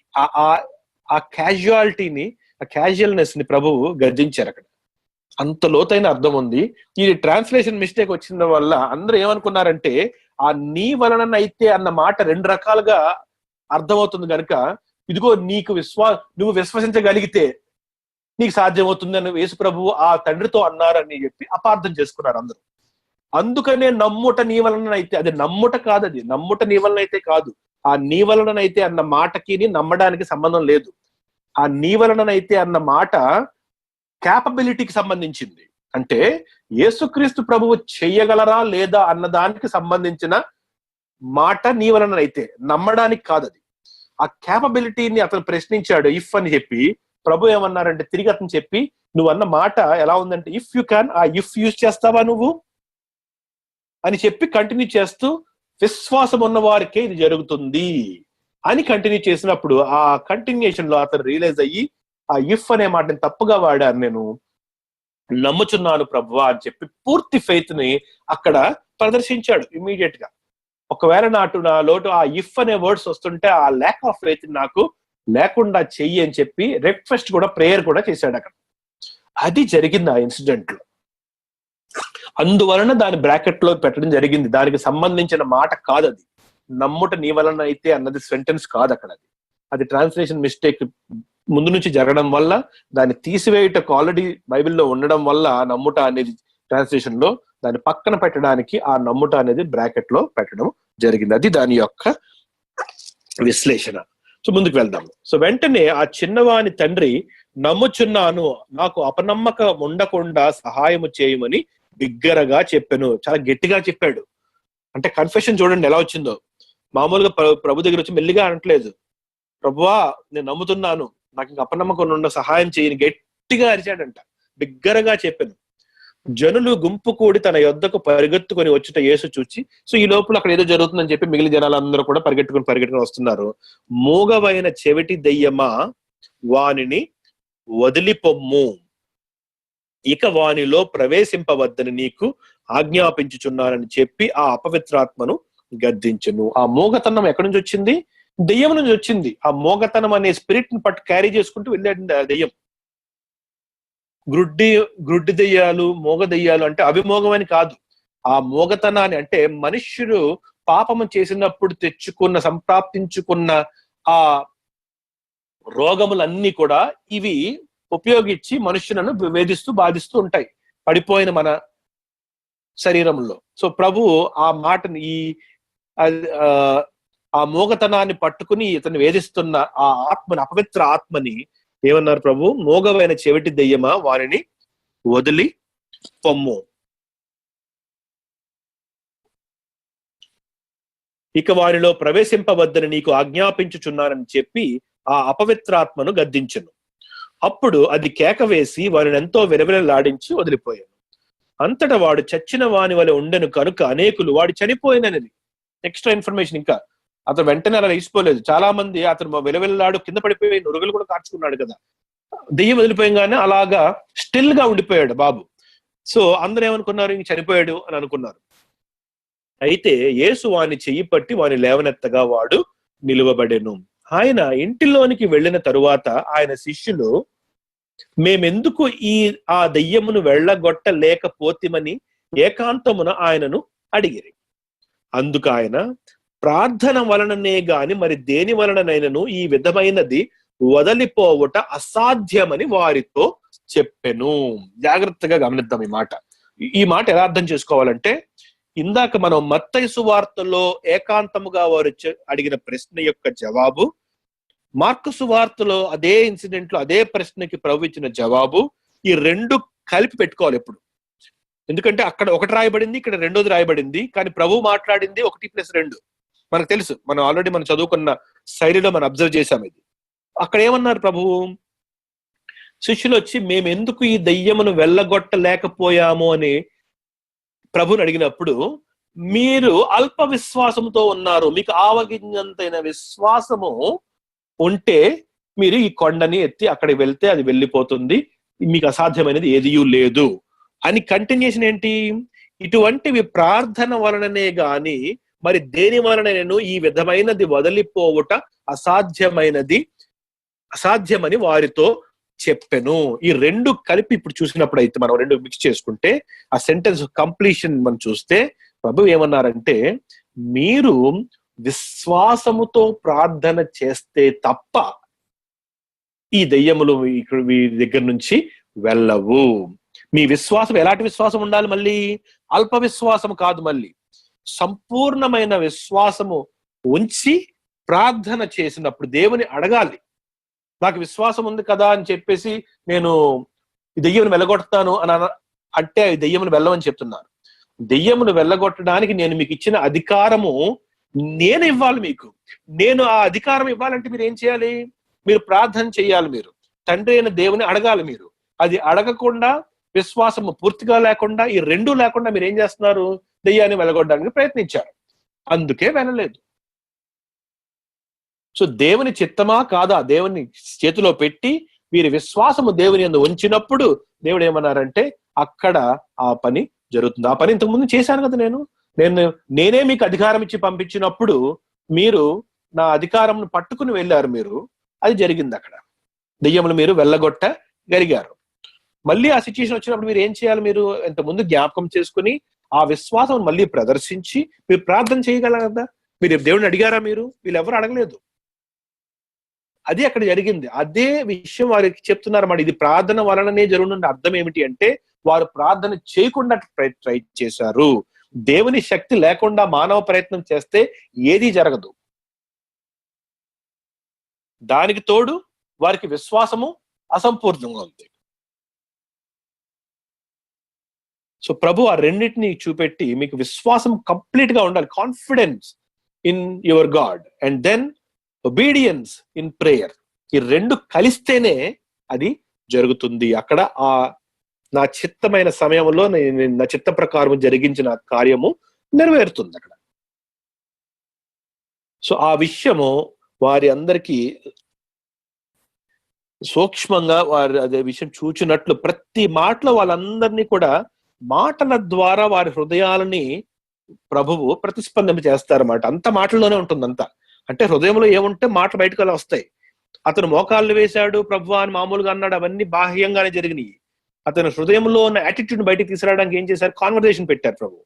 ఆ క్యాజువాలిటీని, ఆ క్యాజువల్నెస్ ని ప్రభువు గర్జించారు అక్కడ. అంత లోతైన అర్థం ఉంది. ఈ ట్రాన్స్లేషన్ మిస్టేక్ వచ్చిన వల్ల అందరూ ఏమనుకున్నారంటే, ఆ నీ వలనైతే అన్న మాట 2 రకాలుగా అర్థమవుతుంది కనుక, ఇదిగో నీకు నువ్వు విశ్వసించగలిగితే నీకు సాధ్యమవుతుంది అని యేసు ప్రభువు ఆ తండ్రితో అన్నారని చెప్పి అపార్థం చేసుకున్నారు అందరూ. అందుకనే నమ్ముట నీ వలనైతే, అది నమ్ముట కాదు, అది నమ్ముట నీ వలనైతే కాదు. ఆ నీ వలనైతే అన్న మాటకి నమ్మడానికి సంబంధం లేదు. ఆ నీ వలనైతే అన్న మాట క్యాపబిలిటీకి సంబంధించింది. అంటే యేసుక్రీస్తు ప్రభువు చెయ్యగలరా లేదా అన్న దానికి సంబంధించిన మాట నీ వలనైతే, నమ్మడానికి కాదు అది. ఆ క్యాపబిలిటీని అతను ప్రశ్నించాడు ఇఫ్ అని చెప్పి. ప్రభు ఏమన్నారంటే తిరిగి అతను చెప్పి, నువ్వు అన్న మాట ఎలా ఉందంటే, ఇఫ్ యు క్యాన్, ఆ ఇఫ్ యూజ్ చేస్తావా నువ్వు అని చెప్పి కంటిన్యూ చేస్తూ, విశ్వాసం ఉన్న వారికే ఇది జరుగుతుంది అని కంటిన్యూ చేసినప్పుడు, ఆ కంటిన్యూషన్ లో అతను రియలైజ్ అయ్యి, ఆ ఇఫ్ అనే మాటని తప్పుగా వాడాను, నేను నమ్ముచున్నాను ప్రభువా అని చెప్పి పూర్తి ఫెయిత్ ని అక్కడ ప్రదర్శించాడు ఇమీడియట్ గా. ఒకవేళ నా లోటు ఆ ఇఫ్ అనే వర్డ్స్ వస్తుంటే, ఆ ల్యాక్ ఆఫ్ ఫెయిత్ నాకు లేకుండా చెయ్యి అని చెప్పి రిక్వెస్ట్ కూడా, ప్రేయర్ కూడా చేశాడు అక్కడ. అది జరిగింది ఆ ఇన్సిడెంట్ లో. అందువలన దాని బ్రాకెట్ లో పెట్టడం జరిగింది. దానికి సంబంధించిన మాట కాదు అది. నమ్ముట నీ వలన అయితే అన్నది సెంటెన్స్ కాదు అక్కడ. అది ట్రాన్స్లేషన్ మిస్టేక్ ముందు నుంచి జరగడం వల్ల, దాన్ని తీసివేయటకు ఆల్రెడీ బైబిల్లో ఉండడం వల్ల, నమ్ముట అనేది ట్రాన్స్లేషన్ లో దాన్ని పక్కన పెట్టడానికి ఆ నమ్ముట అనేది బ్రాకెట్ లో పెట్టడం జరిగింది. అది దాని యొక్క విశ్లేషణ. సో ముందుకు వెళ్దాము. సో వెంటనే ఆ చిన్నవాని తండ్రి, నమ్ముచున్నాను, నాకు అపనమ్మకం ఉండకుండా సహాయము చేయమని బిగ్గరగా చెప్పాను. చాలా గట్టిగా చెప్పాడు. అంటే కన్ఫెషన్ చూడండి ఎలా వచ్చిందో. మామూలుగా ప్రభు దగ్గర వచ్చి మెల్లిగా అనట్లేదు, ప్రభువా నేను నమ్ముతున్నాను, నాకు ఇంకా అపనమ్మకం ఉండ సహాయం చేయని గట్టిగా అరిచాడంట. బిగ్గరగా చెప్పాను. జనులు గుంపు కూడి తన యొద్దకు పరిగెత్తుకొని వచ్చుట యేసు చూచి, సో ఈ లోపల అక్కడ ఏదో జరుగుతుందని చెప్పి మిగిలిన జనాలందరూ కూడా పరిగెట్టుకుని వస్తున్నారు. మూగవైన చెవిటి దెయ్యమా, వానిని వదిలిపొమ్ము, ఇక వానిలో ప్రవేశింపవద్దని నీకు ఆజ్ఞాపించుచున్నానని చెప్పి ఆ అపవిత్రాత్మను గద్దించును. ఆ మూగతనం ఎక్కడి నుంచి వచ్చింది? దెయ్యం నుంచి వచ్చింది. ఆ మోగతనం అనే స్పిరిట్ ని పట్టు క్యారీ చేసుకుంటూ వెళ్ళాడు ఆ దెయ్యం. గ్రుడ్డి దెయ్యాలు, మోగ దెయ్యాలు అంటే అభిమోగమని కాదు. ఆ మోగతనాన్ని అంటే మనుష్యుడు పాపము చేసినప్పుడు సంప్రాప్తించుకున్న ఆ రోగములన్నీ కూడా ఇవి ఉపయోగించి మనుష్యులను వేధిస్తూ బాధిస్తూ ఉంటాయి పడిపోయిన మన శరీరంలో. సో ప్రభు ఆ మాటని, ఆ మోగతనాన్ని పట్టుకుని ఇతను వేధిస్తున్న ఆ ఆత్మని, అపవిత్ర ఆత్మని ఏమన్నారు ప్రభు? మోగవైన చెవిటి దెయ్యమా, వారిని వదిలి పొమ్ము, ఇక వారిలో ప్రవేశింపవద్దని నీకు ఆజ్ఞాపించుచున్నానని చెప్పి ఆ అపవిత్రాత్మను గద్దించెను. అప్పుడు అది కేక వేసి వారిని ఎంతో విలవిలలాడించి వదిలిపోయాను. అంతటా వాడు చచ్చిన వాని వలె ఉండెను కనుక అనేకులు వాడు చనిపోయినది ఎక్స్ట్రా ఇన్ఫర్మేషన్. ఇంకా అతను వెంటనే అలా వేసిపోలేదు. చాలా మంది అతను విలవిల్లాడు కింద పడిపోయి నురుగులు కూడా కార్చుకున్నాడు కదా, దెయ్యం వదిలిపోయంగానే అలాగా స్టిల్ గా ఉండిపోయాడు బాబు. సో అందరూ ఏమనుకున్నారు? ఇంక చనిపోయాడు అని అనుకున్నారు. అయితే యేసు వాని చెయ్యి పట్టి వాని లేవనెత్తగా వాడు నిలువబడెను. ఆయన ఇంటిలోనికి వెళ్ళిన తరువాత ఆయన శిష్యులు, మేమెందుకు ఆ దెయ్యమును వెళ్ళగొట్టలేకపోతిమని ఏకాంతమున ఆయనను అడిగిరి. అందుకు ఆయన, ప్రార్థన వలననే గాని మరి దేని వలననైనను ఈ విధమైనది వదిలిపోవుట అసాధ్యమని వారితో చెప్పెను. జాగ్రత్తగా గమనిద్దాం ఈ మాట. ఈ మాట ఎలా అర్థం చేసుకోవాలంటే, ఇందాక మనం మత్తయి సువార్తలో ఏకాంతముగా వారు అడిగిన ప్రశ్న యొక్క జవాబు, మార్కు సువార్తలో అదే ఇన్సిడెంట్ లో అదే ప్రశ్నకి ప్రభు ఇచ్చిన జవాబు, ఈ రెండు కలిపి పెట్టుకోవాలి ఎప్పుడు. ఎందుకంటే అక్కడ ఒకటి రాయబడింది, ఇక్కడ రెండోది రాయబడింది, కానీ ప్రభు మాట్లాడింది 1+2. మనకు తెలుసు, మనం ఆల్రెడీ మనం చదువుకున్న శైలిలో మనం అబ్జర్వ్ చేశాం ఇది. అక్కడ ఏమన్నారు ప్రభువు? శిష్యులు వచ్చి మేము ఎందుకు ఈ దెయ్యమును వెళ్ళగొట్టలేకపోయాము అని ప్రభుని అడిగినప్పుడు, మీరు అల్ప విశ్వాసంతో ఉన్నారు, మీకు ఆవగింజంతైన విశ్వాసము ఉంటే మీరు ఈ కొండని ఎత్తి అక్కడికి వెళ్తే అది వెళ్ళిపోతుంది, మీకు అసాధ్యమైనది ఏదియూ లేదు అని. కంటిన్యూషన్ ఏంటి? ఇటువంటివి ప్రార్థన వలననే గాని మరి దేని వలనను ఈ విధమైనది వదిలిపోవుట అసాధ్యమని వారితో చెప్పెను. ఈ రెండు కలిపి ఇప్పుడు చూసినప్పుడు అయితే మనం రెండు మిక్స్ చేసుకుంటే ఆ సెంటెన్స్ కంప్లీషన్ మనం చూస్తే ప్రభు ఏమన్నారంటే, మీరు విశ్వాసముతో ప్రార్థన చేస్తే తప్ప ఈ దెయ్యములు మీ దగ్గర నుంచి వెళ్ళవు. మీ విశ్వాసం ఎలాంటి విశ్వాసం ఉండాలి? మళ్ళీ అల్ప విశ్వాసం కాదు, మళ్ళీ సంపూర్ణమైన విశ్వాసము ఉంచి ప్రార్థన చేసినప్పుడు దేవుని అడగాలి. నాకు విశ్వాసం ఉంది కదా అని చెప్పేసి నేను ఈ దెయ్యమును వెళ్ళగొడతాను అని అంటే దెయ్యమును వెళ్ళమని చెప్తున్నారు. దెయ్యమును వెళ్ళగొట్టడానికి నేను మీకు ఇచ్చిన అధికారము నేను ఇవ్వాలి మీకు. నేను ఆ అధికారం ఇవ్వాలంటే మీరు ఏం చేయాలి? మీరు ప్రార్థన చేయాలి, మీరు తండ్రి అయిన దేవుని అడగాలి, మీరు అది అడగకుండా, విశ్వాసము పూర్తిగా లేకుండా, ఈ రెండూ లేకుండా మీరు ఏం చేస్తున్నారు? దెయ్యాన్ని వెలగొట్టడానికి ప్రయత్నించారు, అందుకే వెళ్ళలేదు. సో దేవుని చిత్తమా కాదా దేవుని చేతిలో పెట్టి వీరి విశ్వాసము దేవుని యందు ఉంచినప్పుడు దేవుడు ఏమన్నారంటే అక్కడ ఆ పని జరుగుతుంది. ఆ పని ఇంతకు ముందు చేశాను కదా, నేనే మీకు అధికారం ఇచ్చి పంపించినప్పుడు మీరు నా అధికారంను పట్టుకుని వెళ్ళారు, మీరు అది జరిగింది. అక్కడ దెయ్యములు మీరు వెళ్ళగొట్టగలిగారు. మళ్ళీ ఆ సిచ్యుయేషన్ వచ్చినప్పుడు మీరు ఏం చేయాలి? మీరు ఇంతకుముందు జ్ఞాపకం చేసుకుని ఆ విశ్వాసం మళ్ళీ ప్రదర్శించి మీరు ప్రార్థన చేయగలరు కదా. మీరు దేవుడిని అడిగారా? వీళ్ళు ఎవరు అడగలేదు. అది అక్కడ జరిగింది. అదే విషయం వారికి చెప్తున్నారు అన్నమాట. ఇది ప్రార్థన వలననే జరుగుతున్న అర్థం ఏమిటి అంటే వారు ప్రార్థన చేయకుండా ట్రై చేశారు. దేవుని శక్తి లేకుండా మానవ ప్రయత్నం చేస్తే ఏదీ జరగదు. దానికి తోడు వారికి విశ్వాసము అసంపూర్ణంగా ఉంది. సో ప్రభు ఆ రెండింటిని చూపెట్టి మీకు విశ్వాసం కంప్లీట్ గా ఉండాలి, confidence in your God and then obedience in prayer. ఈ రెండు కలిస్తేనే అది జరుగుతుంది. అక్కడ ఆ నా చిత్తమైన సమయంలో నా చిత్త ప్రకారం జరిగించిన కార్యము నెరవేరుతుంది అక్కడ. సో ఆ విషయము వారి అందరికీ సూక్ష్మంగా వారు అదే విషయం చూచినట్లు ప్రతి మాటలో వాళ్ళందరినీ కూడా మాటల ద్వారా వారి హృదయాలని ప్రభువు ప్రతిస్పందన చేస్తారన్నమాట. అంత మాటల్లోనే ఉంటుంది అంతా. అంటే హృదయంలో ఏముంటే మాటలు బయటకు అలా వస్తాయి. అతను మోకాళ్ళు వేశాడు ప్రభువా అని మామూలుగా అన్నాడు, అవన్నీ బాహ్యంగానే జరిగినాయి. అతను హృదయంలో ఉన్న యాటిట్యూడ్ బయటకు తీసుకురావడానికి ఏం చేశారు? కాన్వర్జేషన్ పెట్టారు ప్రభు.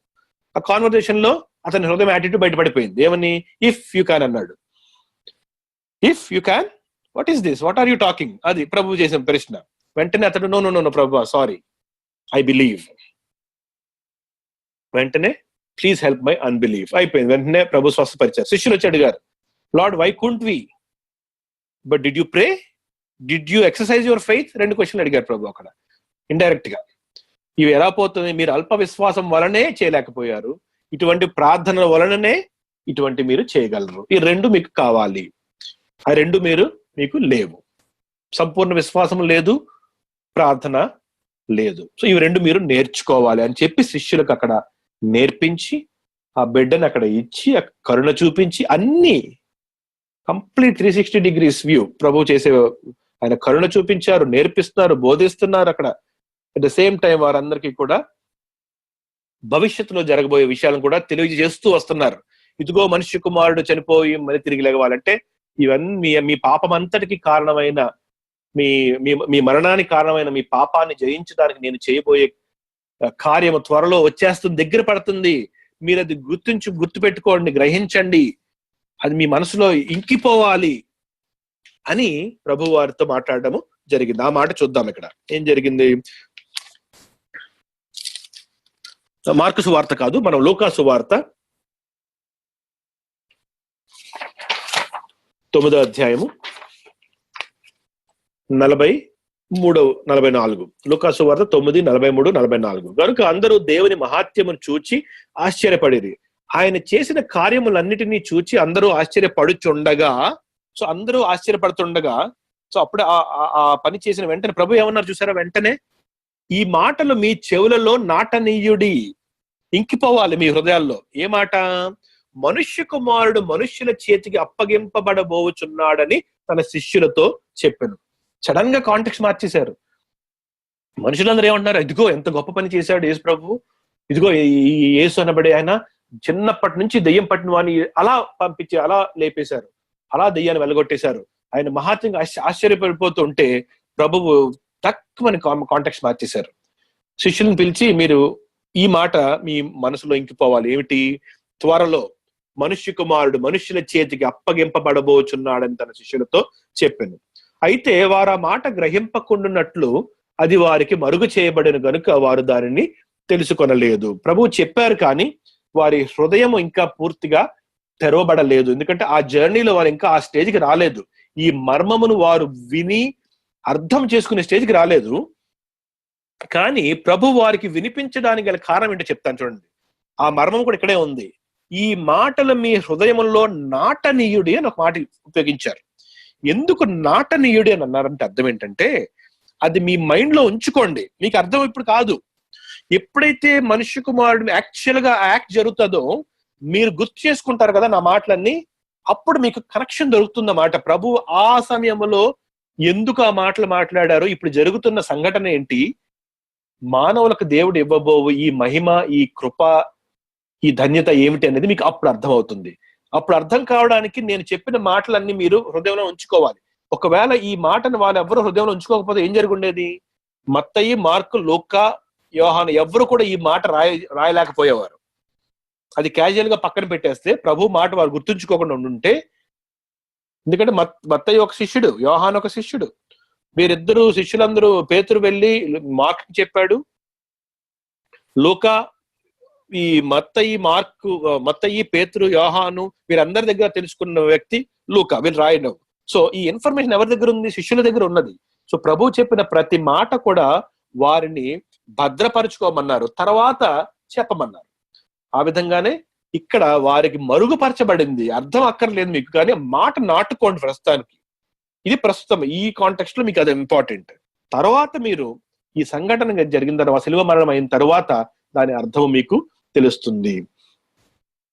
ఆ కాన్వర్జేషన్ లో అతని హృదయం యాటిట్యూడ్ బయటపడిపోయింది. ఏమని? ఇఫ్ యూ క్యాన్ అన్నాడు. If you can, what is this, what are you talking? అది ప్రభు చేసిన ప్రశ్న. వెంటనే అతడు నో నో నో ప్రభు, సారీ, ఐ బిలీవ్. వెంటనే ప్లీజ్ హెల్ప్ మై అన్బిలీవ్ అయిపోయింది. వెంటనే ప్రభు స్వస్థపరిచారు. శిష్యులు వచ్చి అడిగారు, Lord why couldn't we, but did you pray, did you exercise your faith? రెండు క్వశ్చన్లు అడిగారు ప్రభు అక్కడ ఇండైరెక్ట్ గా. ఇవి ఎలా పోతుంది? మీరు అల్ప విశ్వాసం వలనే చేయలేకపోయారు, ఇటువంటి ప్రార్థనల వలననే ఇటువంటి మీరు చేయగలరు. ఈ రెండు మీకు కావాలి, ఆ రెండు మీకు లేవు. సంపూర్ణ విశ్వాసం లేదు, ప్రార్థన లేదు. సో ఇవి రెండు మీరు నేర్చుకోవాలి అని చెప్పి శిష్యులకు అక్కడ నేర్పించి ఆ బిడ్డను అక్కడ ఇచ్చి ఆ కరుణ చూపించి అన్ని కంప్లీట్ 360 degrees వ్యూ ప్రభు చేసే. ఆయన కరుణ చూపించారు, నేర్పిస్తున్నారు, బోధిస్తున్నారు అక్కడ. అట్ ద సేమ్ టైం వారందరికీ కూడా భవిష్యత్తులో జరగబోయే విషయాలను కూడా తెలియజేస్తూ వస్తున్నారు. ఇదిగో మనుష్య కుమారుడు చనిపోయి మళ్ళీ తిరిగి లేవాలంటే ఇవన్నీ మీ పాపం అంతటికి కారణమైన మీ మరణానికి కారణమైన మీ పాపాన్ని జయించడానికి నేను చేయబోయే కార్యము త్వరలో వచ్చేస్తుంది, దగ్గర పడుతుంది. మీరు అది గుర్తు పెట్టుకోండి, గ్రహించండి, అది మీ మనసులో ఇంకిపోవాలి అని ప్రభు వారితో మాట్లాడడము జరిగింది. ఆ మాట చూద్దాం. ఇక్కడ ఏం జరిగింది? మార్కు సువార్త కాదు, మనం లూకా సువార్త 9వ అధ్యాయము 43-44. లూకా సువార్త 9:43-44. కనుక అందరూ దేవుని మహాత్యమును చూచి ఆశ్చర్యపడిరి. ఆయన చేసిన కార్యములన్నిటినీ చూచి అందరూ ఆశ్చర్యపడుచుండగా, సో అందరూ ఆశ్చర్యపడుతుండగా, సో అప్పుడే ఆ పని చేసిన వెంటనే ప్రభు ఏమన్నారు చూసారా? వెంటనే ఈ మాటలు మీ చెవులలో నాటనీయుడి, ఇంకిపోవాలి మీ హృదయాల్లో. ఏ మాట? మనుష్య కుమారుడు మనుష్యుల చేతికి అప్పగింపబడబోచున్నాడని తన శిష్యులతో చెప్పాను. సడన్ గా కాంటెక్స్ట్ మార్చేశారు. మనుషులందరూ ఏమంటున్నారు? ఇదిగో ఎంత గొప్ప పని చేశాడు యేసు ప్రభు, ఇదిగో ఈ యేసు అనబడే ఆయన చిన్నప్పటి నుంచి దెయ్యం పట్టిన వాడిని అలా పంపించి అలా లేపేశారు, అలా దెయ్యాన్ని వెళ్ళగొట్టేశారు. ఆయన మహాత్యంగా ఆశ్చర్యపడిపోతుంటే ప్రభువు తక్కువని కాంటెక్స్ట్ మార్చేశారు. శిష్యులను పిలిచి, మీరు ఈ మాట మీ మనసులో ఇంకిపోవాలి. ఏమిటి? త్వరలో మనుష్య కుమారుడు మనుష్యుల చేతికి అప్పగింపబడబోచున్నాడని తన శిష్యులతో చెప్పాను. అయితే వారు ఆ మాట గ్రహింపకుండానట్లు అది వారికి మరుగు చేయబడిన గనుక వారు దానిని తెలుసుకొనలేదు. ప్రభువు చెప్పారు కానీ వారి హృదయం ఇంకా పూర్తిగా తెరవబడలేదు. ఎందుకంటే ఆ జర్నీలో వారు ఇంకా ఆ స్టేజ్కి రాలేదు. ఈ మర్మమును వారు విని అర్థం చేసుకునే స్టేజ్కి రాలేదు. కానీ ప్రభు వారికి వినిపించడానికి గల కారణం ఏంటో చెప్తాను చూడండి. ఆ మర్మం కూడా ఇక్కడే ఉంది. ఈ మాటలు మీ హృదయంలో నాటనీయుడి అని ఒక మాట ఉపయోగించారు. ఎందుకు నాటనీయుడి అని అన్నారంటే అర్థం ఏంటంటే, అది మీ మైండ్ లో ఉంచుకోండి. మీకు అర్థం ఇప్పుడు కాదు. ఎప్పుడైతే మనుష్య కుమారుడు యాక్చువల్ గా యాక్ట్ జరుగుతుందో మీరు గుర్తు చేసుకుంటారు కదా నా మాటలన్నీ, అప్పుడు మీకు కనెక్షన్ దొరుకుతుందన్నమాట. ప్రభు ఆ సమయంలో ఎందుకు ఆ మాటలు మాట్లాడారు, ఇప్పుడు జరుగుతున్న సంఘటన ఏంటి, మానవులకు దేవుడు ఇవ్వబోవు ఈ మహిమ, ఈ కృప, ఈ ధన్యత ఏమిటి అనేది మీకు అప్పుడు అర్థం అవుతుంది. అప్పుడు అర్థం కావడానికి నేను చెప్పిన మాటలన్నీ మీరు హృదయంలో ఉంచుకోవాలి. ఒకవేళ ఈ మాటను వాళ్ళు ఎవరు హృదయంలో ఉంచుకోకపోతే ఏం జరుగుండేది? మత్తయి, మార్కు, లూకా, యోహాను ఎవరు కూడా ఈ మాట రాయలేకపోయేవారు. అది క్యాజువల్ గా పక్కన పెట్టేస్తే ప్రభు మాట వారు గుర్తుంచుకోకుండా ఉండుంటే, ఎందుకంటే మత్తయి ఒక శిష్యుడు, యోహాను ఒక శిష్యుడు, వీరిద్దరు శిష్యులందరూ, పేతురు వెళ్ళి మార్క్ చెప్పాడు, లూకా ఈ మత్తయి, పేతురు, యోహాను వీరందరి దగ్గర తెలుసుకున్న వ్యక్తి లూకా, వీళ్ళు రాయడం. సో ఈ ఇన్ఫర్మేషన్ ఎవరి దగ్గర ఉంది? శిష్యుల దగ్గర ఉన్నది. సో ప్రభు చెప్పిన ప్రతి మాట కూడా వారిని భద్రపరచుకోమన్నారు, తర్వాత చెప్పమన్నారు. ఆ విధంగానే ఇక్కడ వారికి మరుగుపరచబడింది. అర్థం అక్కర్లేదు మీకు, కానీ మాట నాటుకోండి ప్రస్తుతానికి. ఇది ప్రస్తుతం ఈ కాంటెక్స్ట్ లో మీకు అది ఇంపార్టెంట్. తర్వాత మీరు ఈ సంఘటన జరిగిన తర్వాత, శిలువ మరణం అయిన తర్వాత దాని అర్థం మీకు తెలుస్తుంది.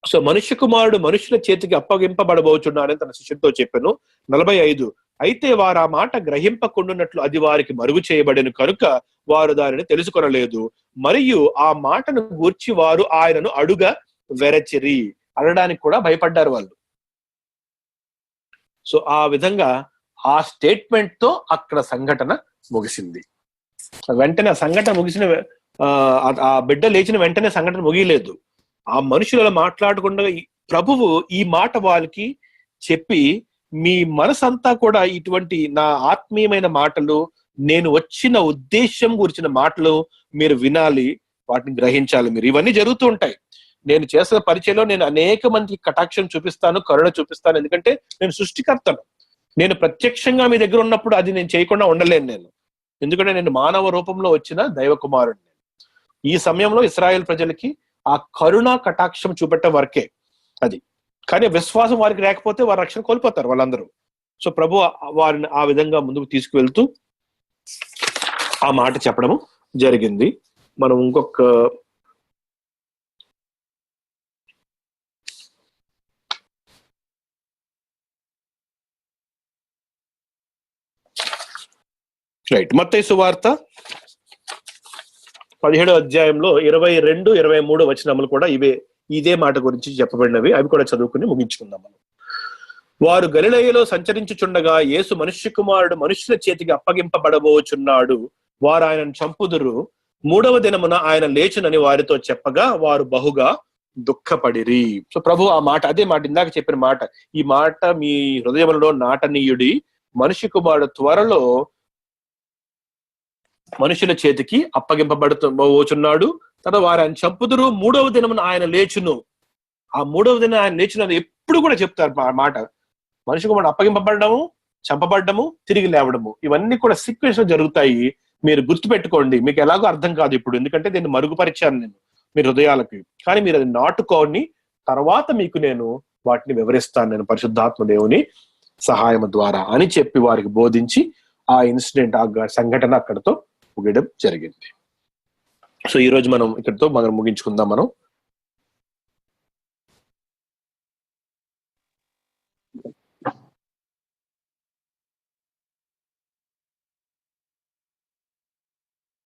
సో మనుష్య కుమారుడు మనుషుల చేతికి అప్పగింపబడబోచున్నాడని తన శిష్యుడితో చెప్పాను. 45 అయితే వారు ఆ మాట గ్రహింపకుండునట్లు అది వారికి మరుగు చేయబడిన కనుక వారు దానిని తెలుసుకొనలేదు. మరియు ఆ మాటను గూర్చి వారు ఆయనను అడుగ వెరచిరి, అనడానికి కూడా భయపడ్డారు వాళ్ళు. సో ఆ విధంగా ఆ స్టేట్మెంట్ తో అక్కడ సంఘటన ముగిసింది. వెంటనే ఆ సంఘటన ముగిసిన ఆ బిడ్డ లేచిన వెంటనే సంఘటన ముగియలేదు. ఆ మనుషులు మాట్లాడకుండా ప్రభువు ఈ మాట వాళ్ళకి చెప్పి, మీ మనసంతా కూడా ఇటువంటి నా ఆత్మీయమైన మాటలు, నేను వచ్చిన ఉద్దేశం గురించిన మాటలు మీరు వినాలి, వాటిని గ్రహించాలి. మీరు ఇవన్నీ జరుగుతూ ఉంటాయి. నేను చేసిన పరిచయంలో నేను అనేక మందికి కటాక్షం చూపిస్తాను, కరుణ చూపిస్తాను. ఎందుకంటే నేను సృష్టికర్తను. నేను ప్రత్యక్షంగా మీ దగ్గర ఉన్నప్పుడు అది నేను చేయకుండా ఉండలేను నేను. ఎందుకంటే నేను మానవ రూపంలో వచ్చిన దైవ కుమారుడిని. ఈ సమయంలో ఇశ్రాయేల్ ప్రజలకి ఆ కరుణ కటాక్షం చూపెట్టడం వరకే అది. కానీ విశ్వాసం వారికి లేకపోతే వారి రక్షణ కోల్పోతారు వాళ్ళందరూ. సో ప్రభు వారిని ఆ విధంగా ముందుకు తీసుకువెళ్తూ ఆ మాట చెప్పడము జరిగింది. మనం ఇంకొక రైట్, మత్తయి సువార్త 17వ అధ్యాయంలో 22, 23 వచనములు కూడా ఇదే మాట గురించి చెప్పబడినవి. అవి కూడా చదువుకుని ముగించుకుందాం మనం. వారు గలిలయలో సంచరించుచుండగా యేసు మనుష్య కుమారుడు మనుష్యుల చేతికి అప్పగింపబడబోచున్నాడు, వారు ఆయనను చంపుదురు, 3వ దినమున ఆయన లేచునని వారితో చెప్పగా వారు బహుగా దుఃఖపడిరి. సో ప్రభు ఆ మాట, అదే మాట, ఇందాక చెప్పిన మాట, ఈ మాట మీ హృదయంలో నాటనీయుడి, మనుష్య కుమారుడు త్వరలో మనుషుల చేతికి అప్పగింపబడుతున్నాడు, తర్వాత వారు ఆయన చంపుదురు, 3వ దినమున ఆయన లేచును. ఆ 3వ దినం ఆయన లేచును ఎప్పుడు కూడా చెప్తారు ఆ మాట. మనిషి కుమారుడు అప్పగింపబడము, చంపబడ్డము, తిరిగి లేవడము, ఇవన్నీ కూడా సీక్వెన్స్ లో జరుగుతాయి. మీరు గుర్తుపెట్టుకోండి. మీకు ఎలాగో అర్థం కాదు ఇప్పుడు, ఎందుకంటే నేను మరుగుపరిచాను నేను మీ హృదయాలకి. కానీ మీరు అది నాటుకోని తర్వాత మీకు నేను వాటిని వివరిస్తాను నేను పరిశుద్ధాత్మ దేవుని సహాయం ద్వారా అని చెప్పి వారికి బోధించి ఆ ఇన్సిడెంట్, ఆ సంఘటన అక్కడతో ముగియడం జరిగింది. సో ఈ రోజు మనం ఇక్కడితో మనం ముగించుకుందాం మనం.